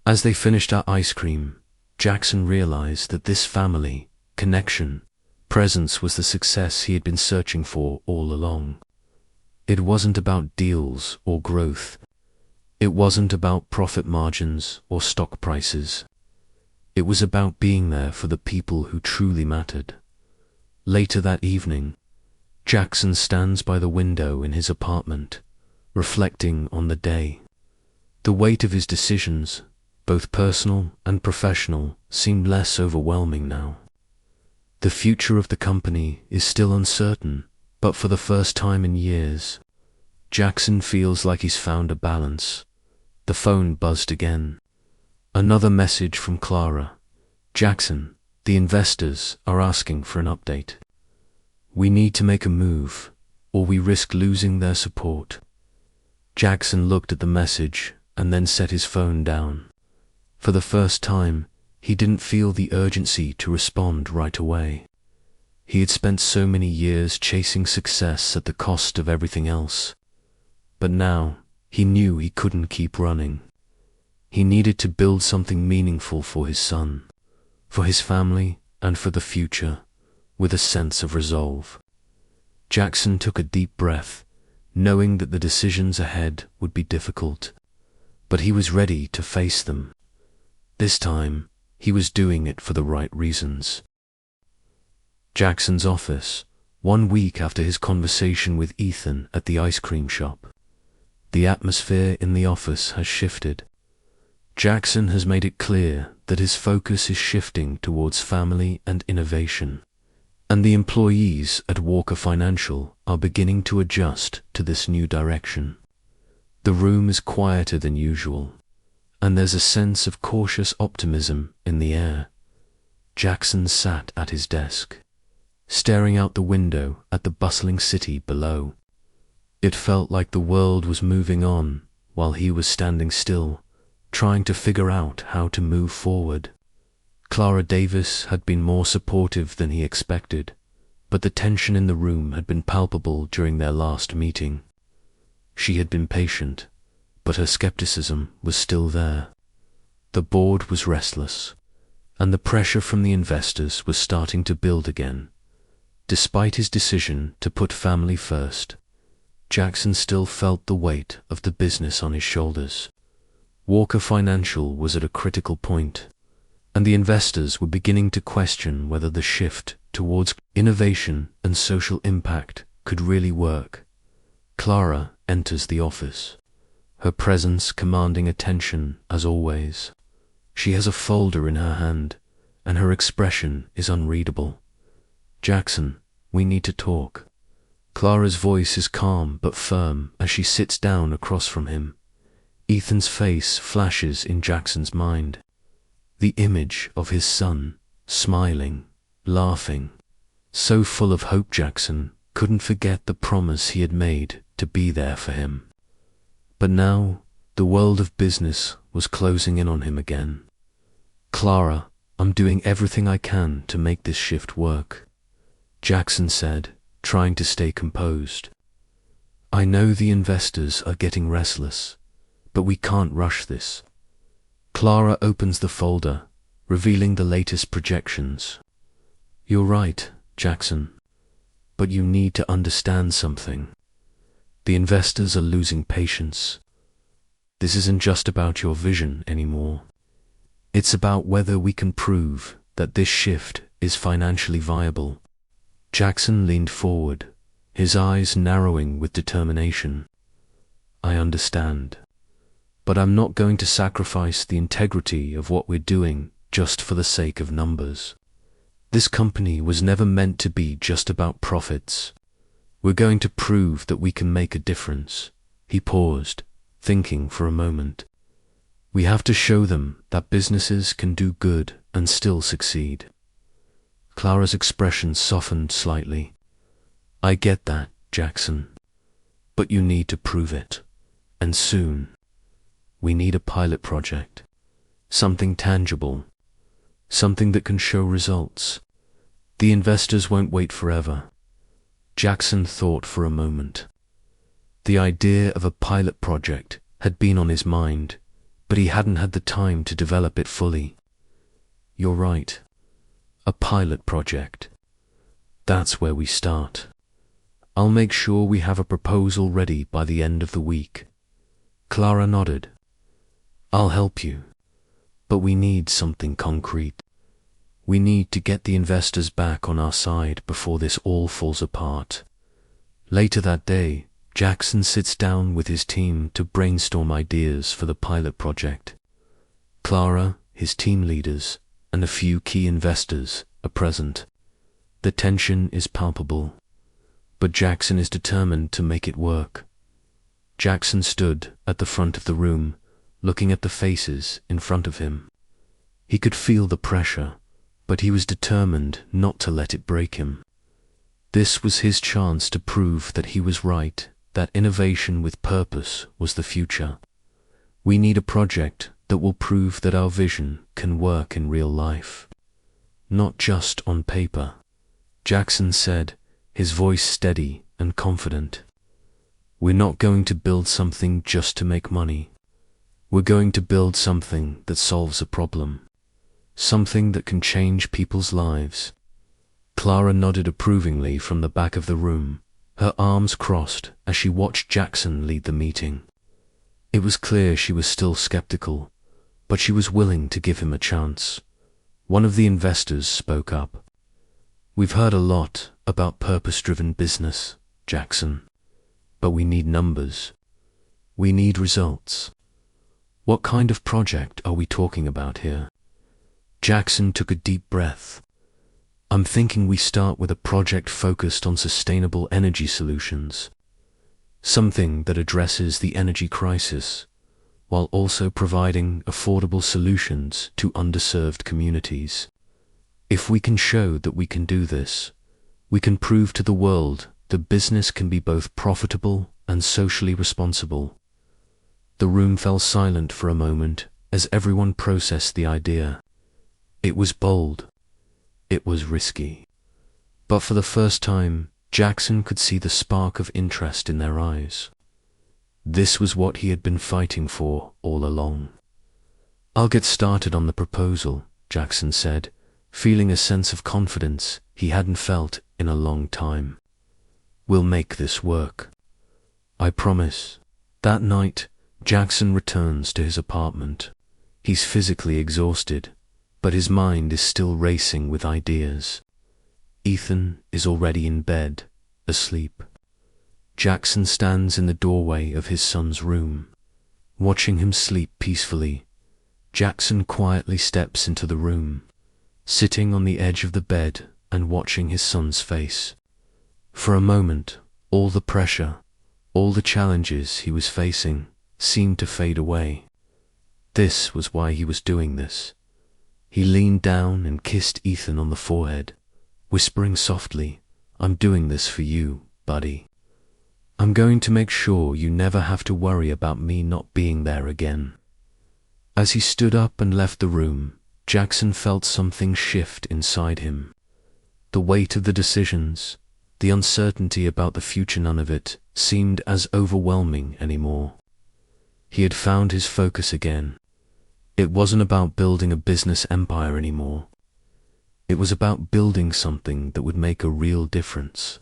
As they finished our ice cream, Jackson realized that this family, connection, presence was the success he had been searching for all along. It wasn't about deals or growth. It wasn't about profit margins or stock prices. It was about being there for the people who truly mattered. Later that evening, Jackson stands by the window in his apartment, reflecting on the day. The weight of his decisions, both personal and professional, seemed less overwhelming now. The future of the company is still uncertain, but for the first time in years, Jackson feels like he's found a balance. The phone buzzed again. Another message from Clara. "Jackson, the investors are asking for an update. We need to make a move, or we risk losing their support." Jackson looked at the message and then set his phone down. For the first time, he didn't feel the urgency to respond right away. He had spent so many years chasing success at the cost of everything else. But now, he knew he couldn't keep running. He needed to build something meaningful for his son, for his family, and for the future, with a sense of resolve. Jackson took a deep breath, knowing that the decisions ahead would be difficult, but he was ready to face them. This time, he was doing it for the right reasons. Jackson's office, 1 week after his conversation with Ethan at the ice cream shop. The atmosphere in the office has shifted. Jackson has made it clear that his focus is shifting towards family and innovation, and the employees at Walker Financial are beginning to adjust to this new direction. The room is quieter than usual, and there's a sense of cautious optimism in the air. Jackson sat at his desk, staring out the window at the bustling city below. It felt like the world was moving on while he was standing still, trying to figure out how to move forward. Clara Davis had been more supportive than he expected, but the tension in the room had been palpable during their last meeting. She had been patient, but her skepticism was still there. The board was restless, and the pressure from the investors was starting to build again. Despite his decision to put family first, Jackson still felt the weight of the business on his shoulders. Walker Financial was at a critical point, and the investors were beginning to question whether the shift towards innovation and social impact could really work. Clara enters the office, her presence commanding attention as always. She has a folder in her hand, and her expression is unreadable. "Jackson, we need to talk." Clara's voice is calm but firm as she sits down across from him. Ethan's face flashes in Jackson's mind. The image of his son, smiling, laughing, so full of hope. Jackson couldn't forget the promise he had made to be there for him. But now, the world of business was closing in on him again. Clara, I'm doing everything I can to make this shift work, Jackson said, trying to stay composed. I know the investors are getting restless, but we can't rush this. Clara opens the folder, revealing the latest projections. You're right, Jackson, but you need to understand something. The investors are losing patience. This isn't just about your vision anymore. It's about whether we can prove that this shift is financially viable. Jackson leaned forward, his eyes narrowing with determination. I understand, but I'm not going to sacrifice the integrity of what we're doing just for the sake of numbers. This company was never meant to be just about profits. We're going to prove that we can make a difference. He paused, thinking for a moment. We have to show them that businesses can do good and still succeed. Clara's expression softened slightly. I get that, Jackson, but you need to prove it, and soon. We need a pilot project, something tangible, something that can show results. The investors won't wait forever. Jackson thought for a moment. The idea of a pilot project had been on his mind, but he hadn't had the time to develop it fully. You're right. A pilot project. That's where we start. I'll make sure we have a proposal ready by the end of the week. Clara nodded. I'll help you, but we need something concrete. We need to get the investors back on our side before this all falls apart. Later that day, Jackson sits down with his team to brainstorm ideas for the pilot project. Clara, his team leaders, and a few key investors are present. The tension is palpable, but Jackson is determined to make it work. Jackson stood at the front of the room, looking at the faces in front of him. He could feel the pressure, but he was determined not to let it break him. This was his chance to prove that he was right, that innovation with purpose was the future. We need a project that will prove that our vision can work in real life, not just on paper, Jackson said, his voice steady and confident. We're not going to build something just to make money. We're going to build something that solves a problem, something that can change people's lives. Clara nodded approvingly from the back of the room, her arms crossed as she watched Jackson lead the meeting. It was clear she was still skeptical, but she was willing to give him a chance. One of the investors spoke up. We've heard a lot about purpose-driven business, Jackson, but we need numbers. We need results. What kind of project are we talking about here? Jackson took a deep breath. I'm thinking we start with a project focused on sustainable energy solutions, something that addresses the energy crisis, while also providing affordable solutions to underserved communities. If we can show that we can do this, we can prove to the world that business can be both profitable and socially responsible. The room fell silent for a moment as everyone processed the idea. It was bold. It was risky. But for the first time, Jackson could see the spark of interest in their eyes. This was what he had been fighting for all along. I'll get started on the proposal, Jackson said, feeling a sense of confidence he hadn't felt in a long time. We'll make this work. I promise. That night, Jackson returns to his apartment. He's physically exhausted, but his mind is still racing with ideas. Ethan is already in bed, asleep. Jackson stands in the doorway of his son's room, watching him sleep peacefully. Jackson quietly steps into the room, sitting on the edge of the bed and watching his son's face. For a moment, all the pressure, all the challenges he was facing seemed to fade away. This was why he was doing this. He leaned down and kissed Ethan on the forehead, whispering softly, I'm doing this for you, buddy. I'm going to make sure you never have to worry about me not being there again. As he stood up and left the room, Jackson felt something shift inside him. The weight of the decisions, the uncertainty about the future, none of it seemed as overwhelming anymore. He had found his focus again. It wasn't about building a business empire anymore. It was about building something that would make a real difference.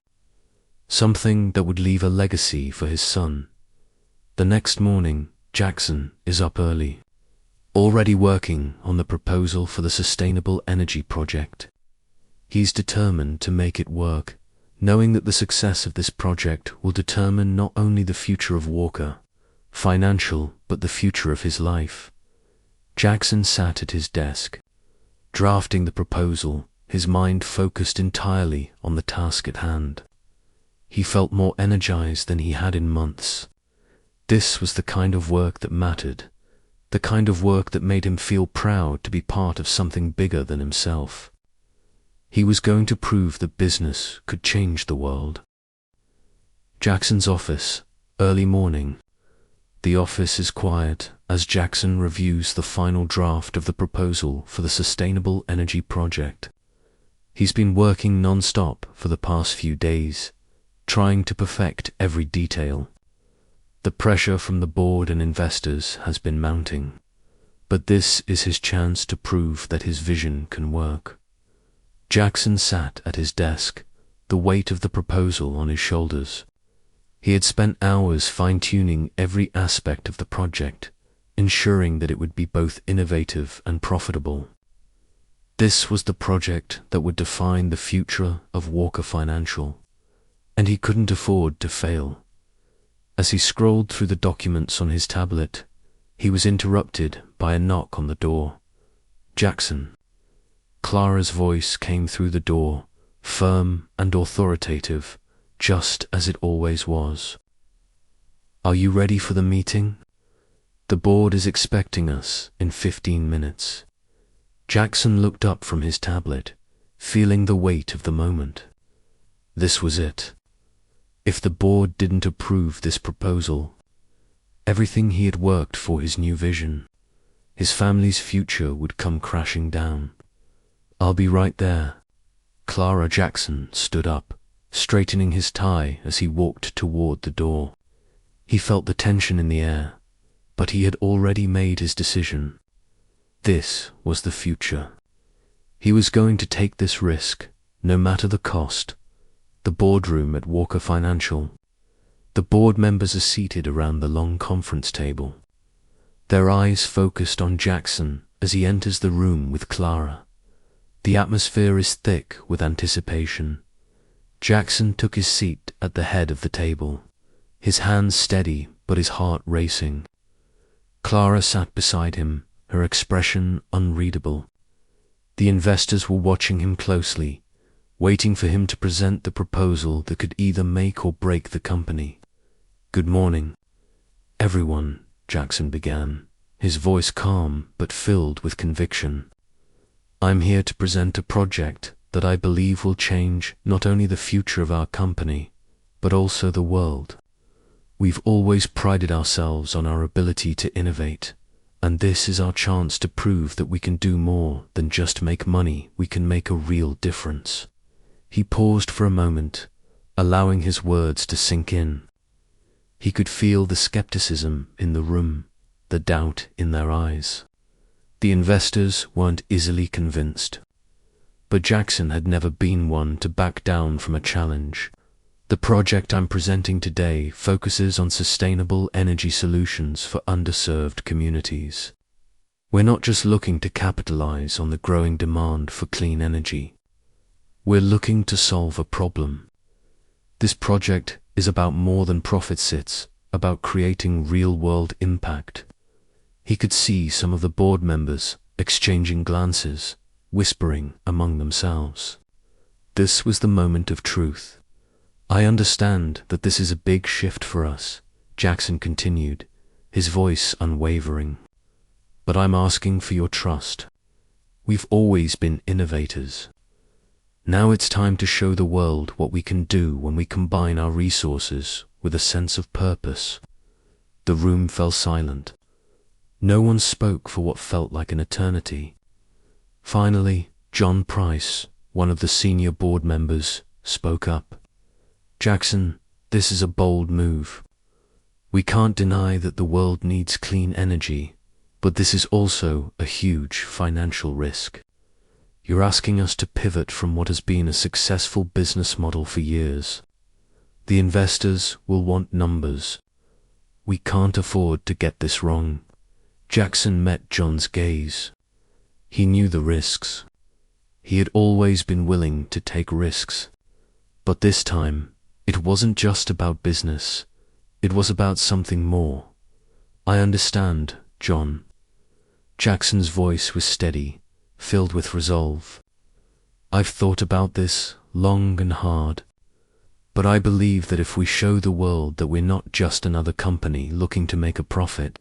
Something that would leave a legacy for his son. The next morning, Jackson is up early, already working on the proposal for the sustainable energy project. He's determined to make it work, knowing that the success of this project will determine not only the future of Walker, financial, but the future of his life. Jackson sat at his desk, drafting the proposal, his mind focused entirely on the task at hand. He felt more energized than he had in months. This was the kind of work that mattered, the kind of work that made him feel proud to be part of something bigger than himself. He was going to prove that business could change the world. Jackson's office, early morning. The office is quiet as Jackson reviews the final draft of the proposal for the sustainable energy project. He's been working non-stop for the past few days, trying to perfect every detail. The pressure from the board and investors has been mounting, but this is his chance to prove that his vision can work. Jackson sat at his desk, the weight of the proposal on his shoulders. He had spent hours fine-tuning every aspect of the project, ensuring that it would be both innovative and profitable. This was the project that would define the future of Walker Financial, and he couldn't afford to fail. As he scrolled through the documents on his tablet, he was interrupted by a knock on the door. "Jackson." Clara's voice came through the door, firm and authoritative, just as it always was. "Are you ready for the meeting? The board is expecting us in 15 minutes. Jackson looked up from his tablet, feeling the weight of the moment. This was it. If the board didn't approve this proposal, everything he had worked for, his new vision, his family's future, would come crashing down. "I'll be right there." Clara. Jackson stood up, straightening his tie as he walked toward the door. He felt the tension in the air, but he had already made his decision. This was the future. He was going to take this risk, no matter the cost. The boardroom at Walker Financial. The board members are seated around the long conference table, their eyes focused on Jackson as he enters the room with Clara. The atmosphere is thick with anticipation. Jackson took his seat at the head of the table, his hands steady but his heart racing. Clara sat beside him, her expression unreadable. The investors were watching him closely, waiting for him to present the proposal that could either make or break the company. "Good morning, everyone," Jackson began, his voice calm but filled with conviction. "I'm here to present a project that I believe will change not only the future of our company, but also the world. We've always prided ourselves on our ability to innovate, and this is our chance to prove that we can do more than just make money. We can make a real difference." He paused for a moment, allowing his words to sink in. He could feel the skepticism in the room, the doubt in their eyes. The investors weren't easily convinced. But Jackson had never been one to back down from a challenge. "The project I'm presenting today focuses on sustainable energy solutions for underserved communities. We're not just looking to capitalize on the growing demand for clean energy. We're looking to solve a problem. This project is about more than profits. It's about creating real-world impact." He could see some of the board members exchanging glances, whispering among themselves. This was the moment of truth. "I understand that this is a big shift for us," Jackson continued, his voice unwavering. "But I'm asking for your trust. We've always been innovators. Now it's time to show the world what we can do when we combine our resources with a sense of purpose." The room fell silent. No one spoke for what felt like an eternity. Finally, John Price, one of the senior board members, spoke up. "Jackson, this is a bold move. We can't deny that the world needs clean energy, but this is also a huge financial risk. You're asking us to pivot from what has been a successful business model for years. The investors will want numbers. We can't afford to get this wrong." Jackson met John's gaze. He knew the risks. He had always been willing to take risks. But this time, it wasn't just about business. It was about something more. "I understand, John." Jackson's voice was steady, filled with resolve. "I've thought about this long and hard. But I believe that if we show the world that we're not just another company looking to make a profit,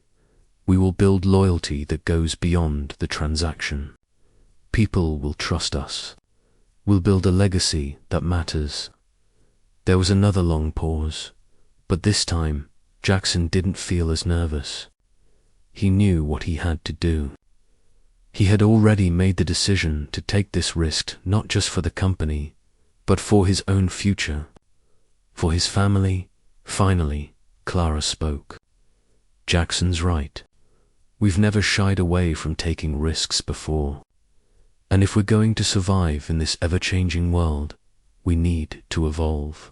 we will build loyalty that goes beyond the transaction. People will trust us. We'll build a legacy that matters." There was another long pause, but this time Jackson didn't feel as nervous. He knew what he had to do. He had already made the decision to take this risk not just for the company, but for his own future, for his family. Finally, Clara spoke. "Jackson's right. We've never shied away from taking risks before. And if we're going to survive in this ever-changing world, we need to evolve.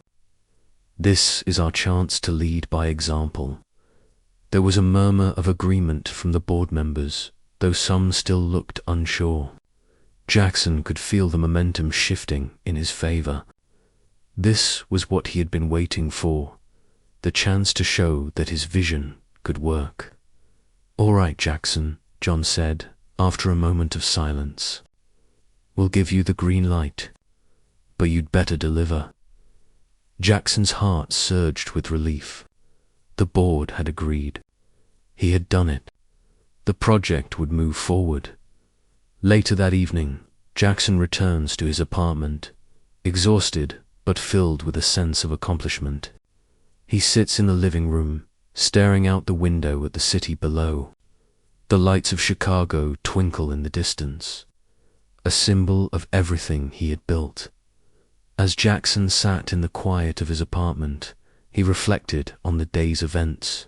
This is our chance to lead by example." There was a murmur of agreement from the board members, though some still looked unsure. Jackson could feel the momentum shifting in his favor. This was what he had been waiting for, the chance to show that his vision could work. "All right, Jackson," John said, after a moment of silence. "We'll give you the green light, but you'd better deliver." Jackson's heart surged with relief. The board had agreed. He had done it. The project would move forward. Later that evening, Jackson returns to his apartment, exhausted but filled with a sense of accomplishment. He sits in the living room, staring out the window at the city below. The lights of Chicago twinkle in the distance, a symbol of everything he had built. As Jackson sat in the quiet of his apartment, he reflected on the day's events.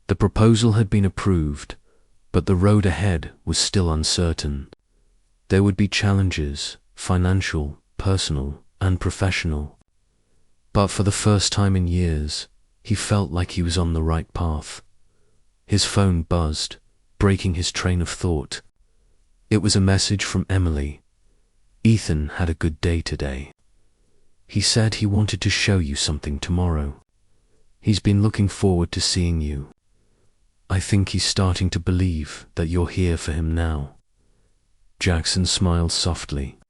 The proposal had been approved, but the road ahead was still uncertain. There would be challenges, financial, personal, and professional. But for the first time in years, he felt like he was on the right path. His phone buzzed, breaking his train of thought. It was a message from Emily. "Ethan had a good day today. He said he wanted to show you something tomorrow. He's been looking forward to seeing you. I think he's starting to believe that you're here for him now." Jackson smiled softly.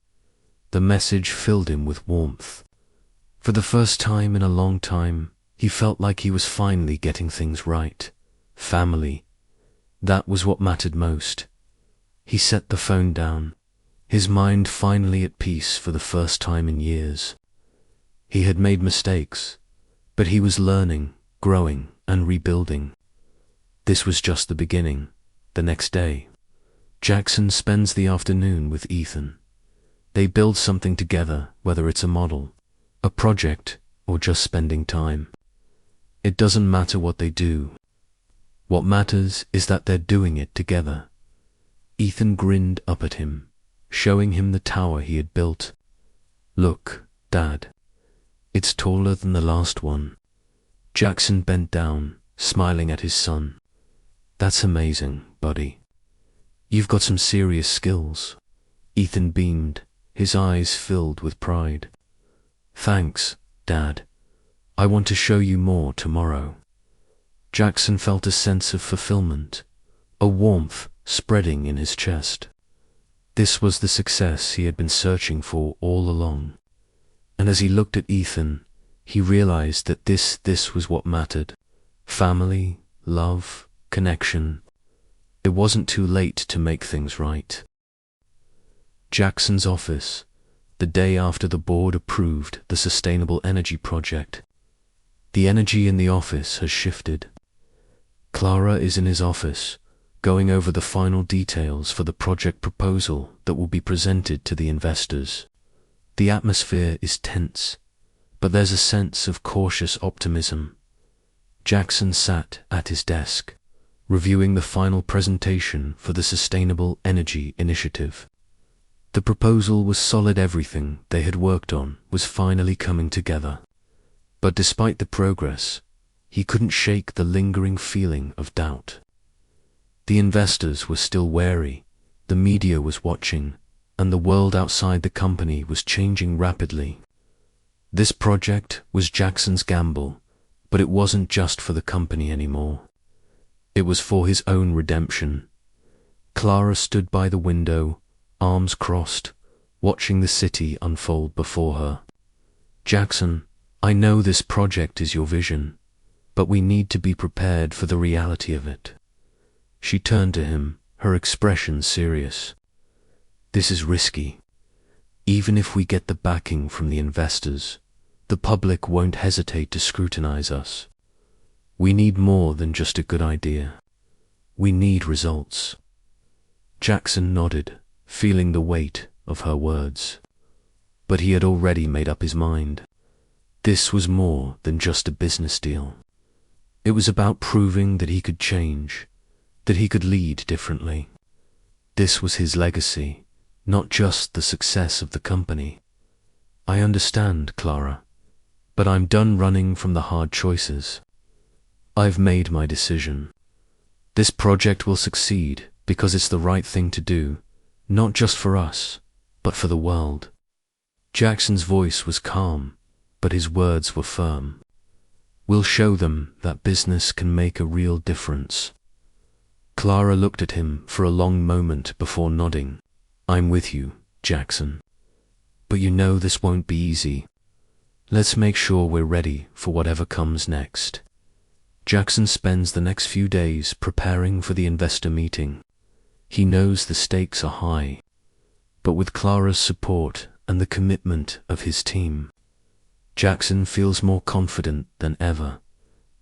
The message filled him with warmth. For the first time in a long time, he felt like he was finally getting things right. Family. That was what mattered most. He set the phone down, his mind finally at peace for the first time in years. He had made mistakes, but he was learning, growing, and rebuilding. This was just the beginning. The next day, Jackson spends the afternoon with Ethan. They build something together, whether it's a model, a project, or just spending time. It doesn't matter what they do. What matters is that they're doing it together. Ethan grinned up at him, showing him the tower he had built. "Look, Dad. It's taller than the last one." Jackson bent down, smiling at his son. "That's amazing, buddy. You've got some serious skills." Ethan beamed, his eyes filled with pride. "Thanks, Dad. I want to show you more tomorrow." Jackson felt a sense of fulfillment, a warmth spreading in his chest. This was the success he had been searching for all along. And as he looked at Ethan, he realized that this was what mattered. Family, love, connection. It wasn't too late to make things right. Jackson's office, the day after the board approved the sustainable energy project. The energy in the office has shifted. Clara is in his office, going over the final details for the project proposal that will be presented to the investors. The atmosphere is tense, but there's a sense of cautious optimism. Jackson sat at his desk, reviewing the final presentation for the Sustainable Energy Initiative. The proposal was solid. Everything they had worked on was finally coming together. But despite the progress, he couldn't shake the lingering feeling of doubt. The investors were still wary, the media was watching, and the world outside the company was changing rapidly. This project was Jackson's gamble, but it wasn't just for the company anymore. It was for his own redemption. Clara stood by the window, arms crossed, watching the city unfold before her. "Jackson, I know this project is your vision, but we need to be prepared for the reality of it." She turned to him, her expression serious. "This is risky. Even if we get the backing from the investors, the public won't hesitate to scrutinize us. We need more than just a good idea. We need results." Jackson nodded, feeling the weight of her words. But he had already made up his mind. This was more than just a business deal. It was about proving that he could change, that he could lead differently. This was his legacy, not just the success of the company. "I understand, Clara, but I'm done running from the hard choices. I've made my decision. This project will succeed because it's the right thing to do, not just for us, but for the world." Jackson's voice was calm, but his words were firm. "We'll show them that business can make a real difference." Clara looked at him for a long moment before nodding. "I'm with you, Jackson. But you know this won't be easy. Let's make sure we're ready for whatever comes next." Jackson spends the next few days preparing for the investor meeting. He knows the stakes are high, but with Clara's support and the commitment of his team, Jackson feels more confident than ever.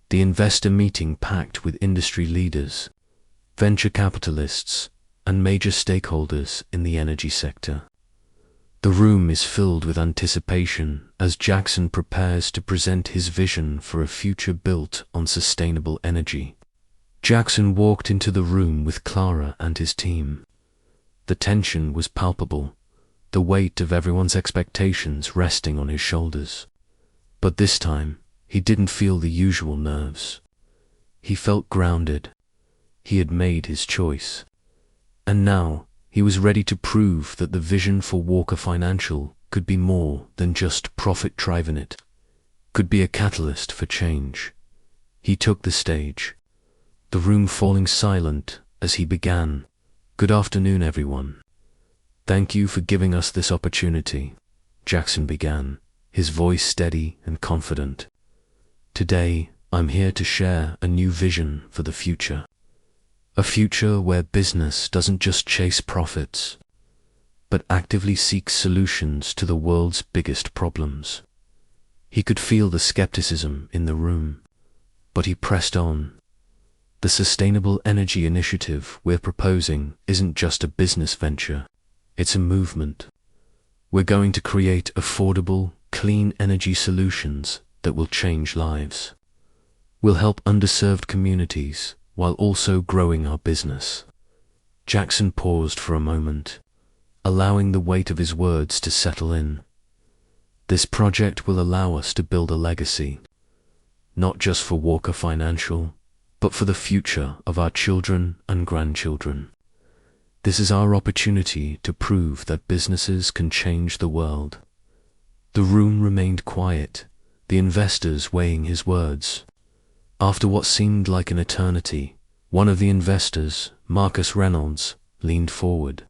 The investor meeting packed with industry leaders, venture capitalists, and major stakeholders in the energy sector. The room is filled with anticipation as Jackson prepares to present his vision for a future built on sustainable energy. Jackson walked into the room with Clara and his team. The tension was palpable, the weight of everyone's expectations resting on his shoulders. But this time, he didn't feel the usual nerves. He felt grounded. He had made his choice. And now, he was ready to prove that the vision for Walker Financial could be more than just profit-driven. It could be a catalyst for change. He took the stage, the room falling silent as he began. "Good afternoon, everyone. Thank you for giving us this opportunity," Jackson began, his voice steady and confident. "Today, I'm here to share a new vision for the future. A future where business doesn't just chase profits, but actively seeks solutions to the world's biggest problems." He could feel the skepticism in the room, but he pressed on. "The Sustainable Energy Initiative we're proposing isn't just a business venture, it's a movement. We're going to create affordable, clean energy solutions that will change lives. We'll help underserved communities while also growing our business." Jackson paused for a moment, allowing the weight of his words to settle in. "This project will allow us to build a legacy, not just for Walker Financial, but for the future of our children and grandchildren. This is our opportunity to prove that businesses can change the world." The room remained quiet, the investors weighing his words. After what seemed like an eternity, one of the investors, Marcus Reynolds, leaned forward.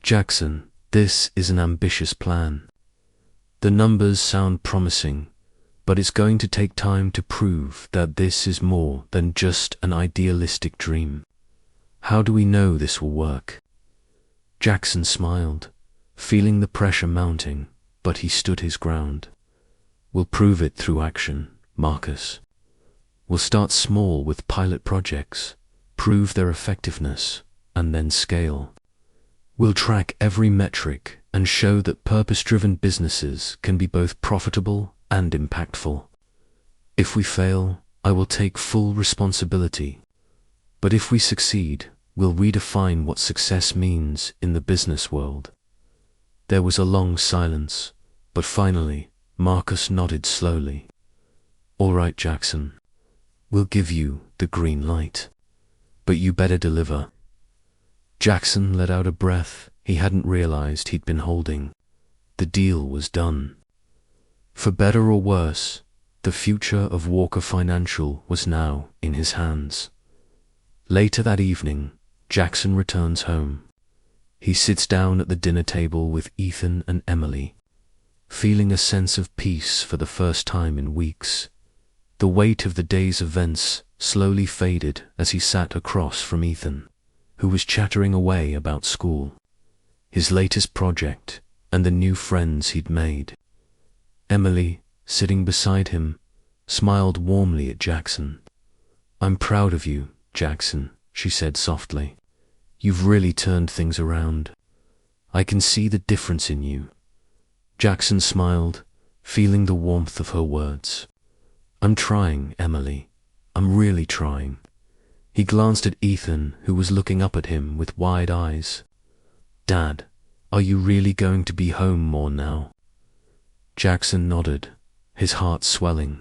"Jackson, this is an ambitious plan. The numbers sound promising, but it's going to take time to prove that this is more than just an idealistic dream. How do we know this will work?" Jackson smiled, feeling the pressure mounting, but he stood his ground. "We'll prove it through action, Marcus. We'll start small with pilot projects, prove their effectiveness, and then scale. We'll track every metric and show that purpose-driven businesses can be both profitable and impactful. If we fail, I will take full responsibility. But if we succeed, we'll redefine what success means in the business world. There was a long silence, but finally, Marcus nodded slowly. All right, Jackson. We'll give you the green light. But you better deliver. Jackson let out a breath he hadn't realized he'd been holding. The deal was done. For better or worse, the future of Walker Financial was now in his hands. Later that evening, Jackson returns home. He sits down at the dinner table with Ethan and Emily, feeling a sense of peace for the first time in weeks. The weight of the day's events slowly faded as he sat across from Ethan, who was chattering away about school, his latest project, and the new friends he'd made. Emily, sitting beside him, smiled warmly at Jackson. "I'm proud of you, Jackson," she said softly. "You've really turned things around. I can see the difference in you." Jackson smiled, feeling the warmth of her words. "I'm trying, Emily. I'm really trying." He glanced at Ethan, who was looking up at him with wide eyes. "Dad, are you really going to be home more now?" Jackson nodded, his heart swelling.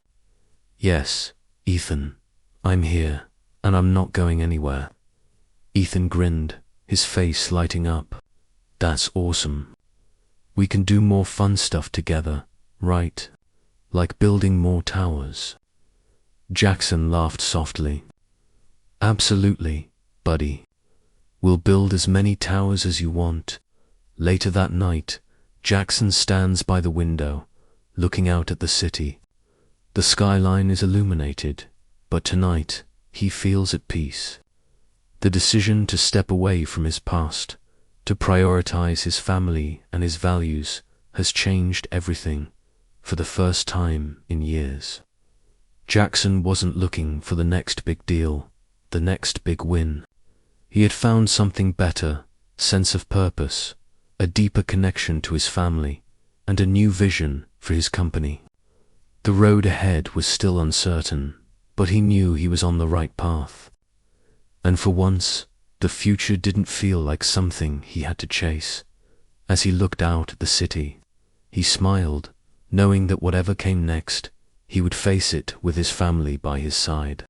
"Yes, Ethan, I'm here, and I'm not going anywhere." Ethan grinned, his face lighting up. "That's awesome. We can do more fun stuff together, right? Like building more towers." Jackson laughed softly. "Absolutely, buddy. We'll build as many towers as you want." Later that night, Jackson stands by the window, looking out at the city. The skyline is illuminated, but tonight he feels at peace. The decision to step away from his past, to prioritize his family and his values, has changed everything for the first time in years. Jackson wasn't looking for the next big deal, the next big win. He had found something better, sense of purpose, a deeper connection to his family, and a new vision for his company. The road ahead was still uncertain, but he knew he was on the right path. And for once, the future didn't feel like something he had to chase. As he looked out at the city, he smiled, knowing that whatever came next, he would face it with his family by his side.